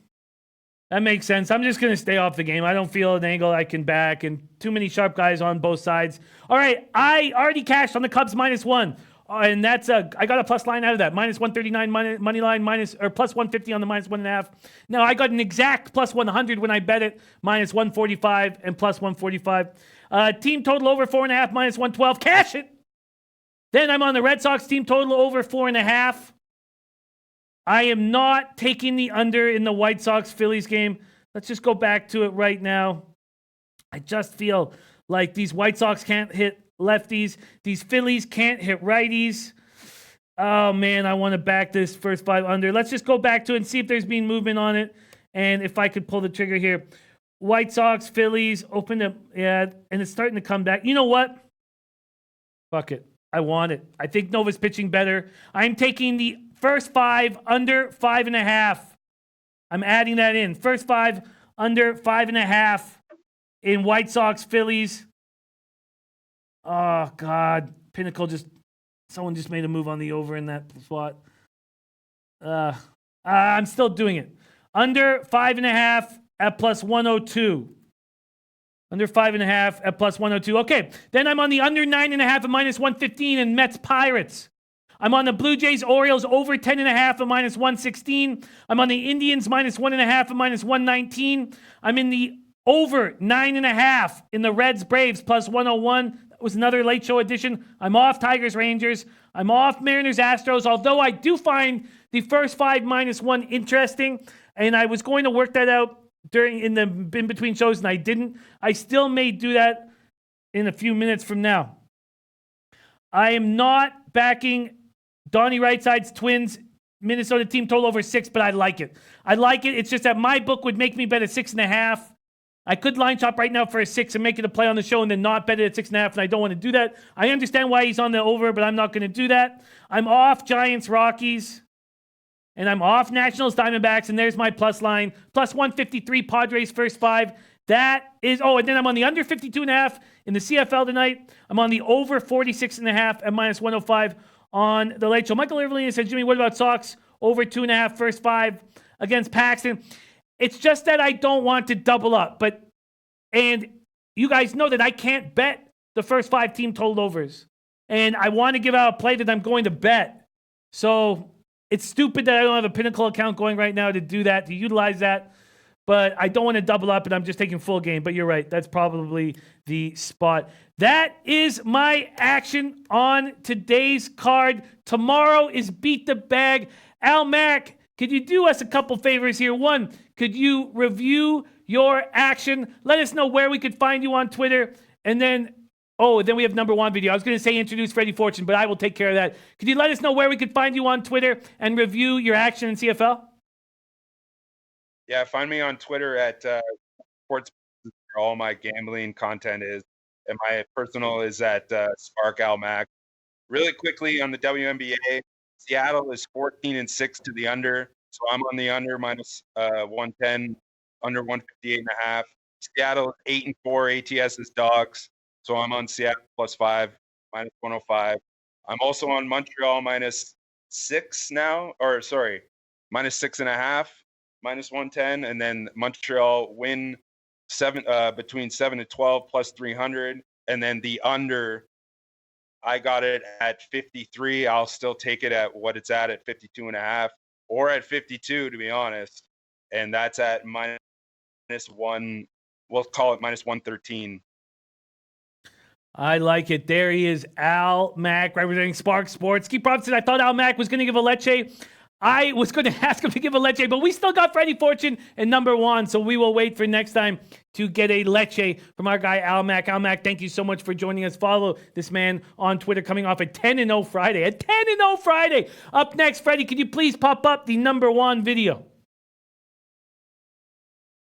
That makes sense. I'm just going to stay off the game. I don't feel an angle I can back, and too many sharp guys on both sides. All right, I already cashed on the Cubs -1. And that's I got a plus line out of that. -139 money line, plus 150 on the -1.5. Now I got an exact plus 100 when I bet it, -145 and plus 145. Team total over 4.5, -112. Cash it. Then I'm on the Red Sox team total over 4.5. I am not taking the under in the White Sox-Phillies game. Let's just go back to it right now. I just feel like these White Sox can't hit lefties. These Phillies can't hit righties. Oh, man, I want to back this first 5 under. Let's just go back to it and see if there's been movement on it. And if I could pull the trigger here. White Sox, Phillies, open up. Yeah, and it's starting to come back. You know what? Fuck it. I want it. I think Nova's pitching better. I'm taking the first 5 under 5.5. I'm adding that in. First 5 under 5.5 in White Sox, Phillies. Oh, God. Pinnacle someone just made a move on the over in that spot. I'm still doing it. Under 5.5 at plus 102. Under 5.5 at plus 102. Okay, then I'm on the under 9.5 at -115 and Mets Pirates. I'm on the Blue Jays Orioles over 10.5 at -116. I'm on the Indians -1.5 at -119. I'm in the over 9.5 in the Reds Braves plus 101. That was another late show edition. I'm off Tigers Rangers. I'm off Mariners Astros, although I do find the first 5 -1 interesting. And I was going to work that out in between shows, and I didn't. I still may do that in a few minutes from now. I am not backing Donny Right Side's Twins Minnesota team total over 6, but I like it. I like it. It's just that my book would make me bet at 6.5. I could line shop right now for a 6 and make it a play on the show and then not bet it at 6.5, and I don't want to do that. I understand why he's on the over, but I'm not going to do that. I'm off Giants Rockies. And I'm off Nationals Diamondbacks, and there's my plus line. Plus 153 Padres first 5. That is, and then I'm on the under 52.5 in the CFL tonight. I'm on the over 46.5 at -105 on the late show. Michael Irvine said, Jimmy, what about Sox? Over 2.5 first 5 against Paxton. It's just that I don't want to double up. And you guys know that I can't bet the first 5 team total overs. And I want to give out a play that I'm going to bet. So it's stupid that I don't have a Pinnacle account going right now to do that, to utilize that. But I don't want to double up, and I'm just taking full game. But you're right. That's probably the spot. That is my action on today's card. Tomorrow is Beat the Bag. Al Mack, could you do us a couple favors here? One, could you review your action? Let us know where we could find you on Twitter. And then we have number 1 video. I was going to say introduce Freddie Fortune, but I will take care of that. Could you let us know where we could find you on Twitter and review your action in CFL? Yeah, find me on Twitter at Sportsbook, where all my gambling content is. And my personal is at Spark Al Mac. Really quickly on the WNBA, Seattle is 14-6 to the under. So I'm on the under -110, under 158.5. Seattle is 8-4, ATS is dogs. So I'm on Seattle +5, -105. I'm also on Montreal -6 now, -6.5, -110, and then Montreal win between 7 and 12 +300, and then the under, I got it at 53. I'll still take it at what it's at 52.5 or at 52 to be honest, and that's at -1. We'll call it -113. I like it. There he is, Al Mack, representing Spark Sports. Keep Robinson, I thought Al Mack was going to give a leche. I was going to ask him to give a leche, but we still got Freddie Fortune in number 1, so we will wait for next time to get a leche from our guy Al Mack. Al Mack, thank you so much for joining us. Follow this man on Twitter, coming off a 10-0 Friday. A 10-0 Friday. Up next, Freddie, could you please pop up the number 1 video?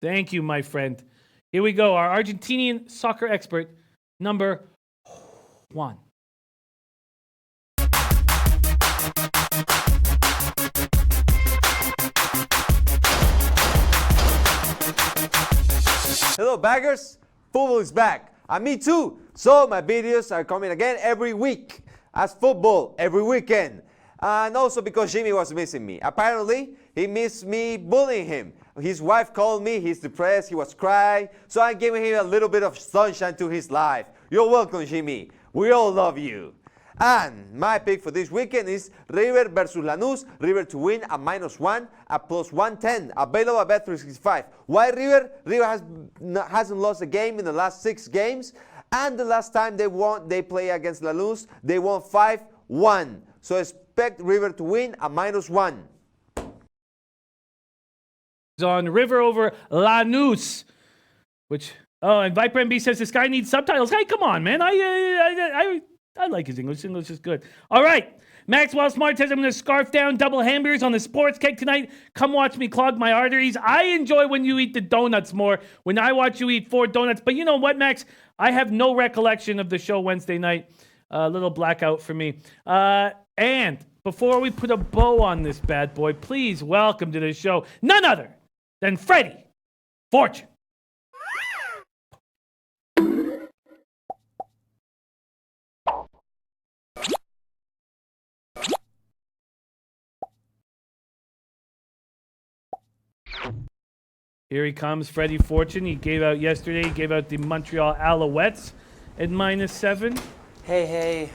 Thank you, my friend. Here we go. Our Argentinian soccer expert, number 1. Hello baggers, football is back, and me too, so my videos are coming again every week, as football every weekend, and also because Jimmy was missing me. Apparently, He missed me bullying him. His wife called me. He's depressed. He was crying. So I gave him a little bit of sunshine to his life. You're welcome, Jimmy. We all love you. And my pick for this weekend is River versus Lanús. River to win at -1 at +110. Available at Bet365. Why River? River hasn't lost a game in the last 6 games. And the last time they play against Lanús, they won 5-1. So expect River to win at -1. On River over Lanús, which and Viper MB says this guy needs subtitles. Hey, come on, man! I like his English. English is good. All right, Maxwell Smart says I'm going to scarf down double hamburgers on the sports cake tonight. Come watch me clog my arteries. I enjoy when you eat the donuts more. When I watch you eat 4 donuts, but you know what, Max? I have no recollection of the show Wednesday night. A little blackout for me. And before we put a bow on this bad boy, please welcome to the show none other than Freddie Fortune. Here he comes, Freddie Fortune. He gave out yesterday. He gave out the Montreal Alouettes at -7. Hey.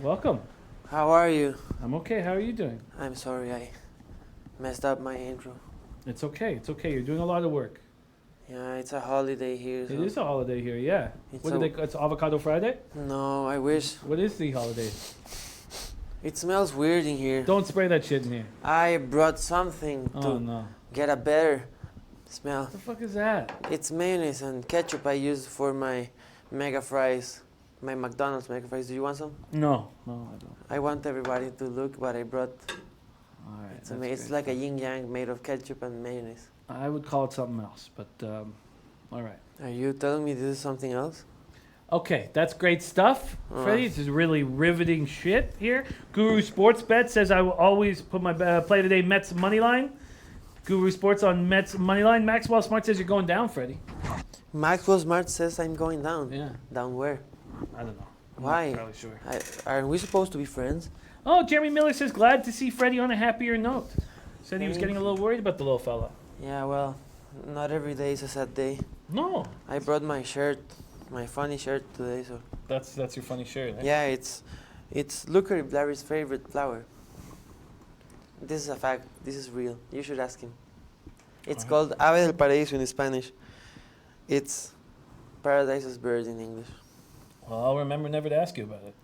Welcome. How are you? I'm okay. How are you doing? I'm sorry, I messed up my intro. It's okay. It's okay. You're doing a lot of work. Yeah, it's a holiday here. It So is a holiday here, yeah. It's What do they? It's Avocado Friday. No, I wish. What is the holiday? It smells weird in here. Don't spray that shit in here. I brought something Oh to no. get a better smell. What the fuck is that? It's mayonnaise and ketchup I use for my mega fries. My McDonald's mega fries. Do you want some? No, I don't. I want everybody to look what I brought. All right. It's that's amazing. It's great. like a yin yang made of ketchup and mayonnaise. I would call it something else, but all right. Are you telling me this is something else? Okay, that's great stuff, Freddie. This is really riveting shit here. Guru Sports Bet says I will always put my play today Mets money line. Guru Sports on Mets money line. Maxwell Smart says you're going down, Freddie. Maxwell Smart says I'm going down. Yeah, Down where? I don't know. I'm Why? Not probably sure. Aren't we supposed to be friends? Oh, Jeremy Miller says glad to see Freddie on a happier note. Said he was getting a little worried about the little fella. Yeah, well, not every day is a sad day. No, I brought my shirt, my funny shirt today, so that's your funny shirt. Eh? yeah, it's Lucre Larry's favorite flower. This is a fact. This is real. You should ask him. It's called Ave del Paraíso in Spanish. It's paradise's bird in English. Well, I'll remember never to ask you about it.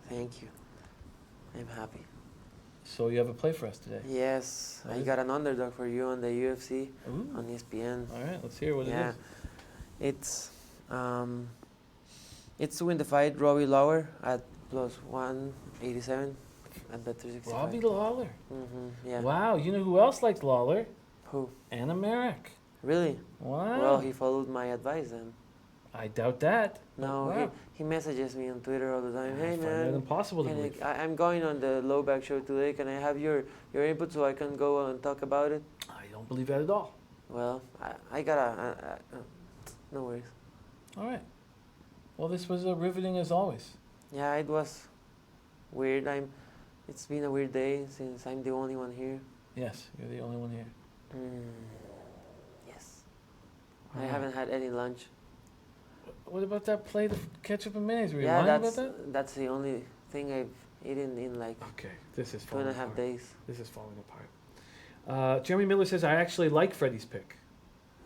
Thank you. I'm happy. So you have a play for us today. Yes, What I is got an underdog for you on the UFC Ooh. on ESPN. All right, let's hear what Yeah, it is. it's to win the fight Robbie Lawler at +187 at Bet365. Robbie Lawler. Yeah. Wow, you know who else likes Lawler? Who? Anna Merrick. Really? Wow. Well, he followed my advice then. I doubt that. No, Wow. he messages me on Twitter all the time. I Hey find that man, impossible to can believe. I'm going on the low back show today. Can I have your input so I can go and talk about it? I don't believe that at all. Well, I gotta. No worries. All right. Well, this was riveting as always. Yeah, it was weird. It's been a weird day since I'm the only one here. Yes, you're the only one here. Yes. All I right. haven't had any lunch. What about that play, the ketchup and mayonnaise? Were you Yeah, lying about that? that's the only thing I've eaten in like Okay, this is 2.5 falling apart. days. This is falling apart. Jeremy Miller says, I actually like Freddie's pick.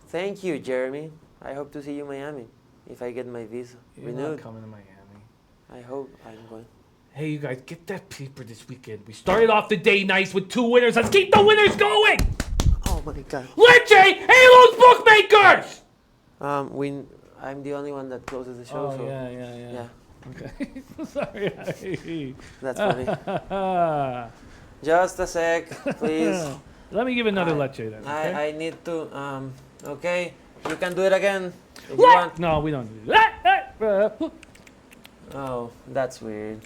Thank you, Jeremy. I hope to see you in Miami if I get my visa You're not renewed. coming to Miami. I hope I'm going. Hey, you guys, get that paper this weekend. We started off the day nice with 2 winners. Let's keep the winners going! Oh my God. Leche, Halo's bookmakers! I'm the only one that closes the show. Oh, so yeah. yeah, Okay, sorry. that's funny. Just a sec, please. Let me give another I- leche then. Okay? I need to. Okay, you can do it again if you want. No, we don't do that. Oh, that's weird.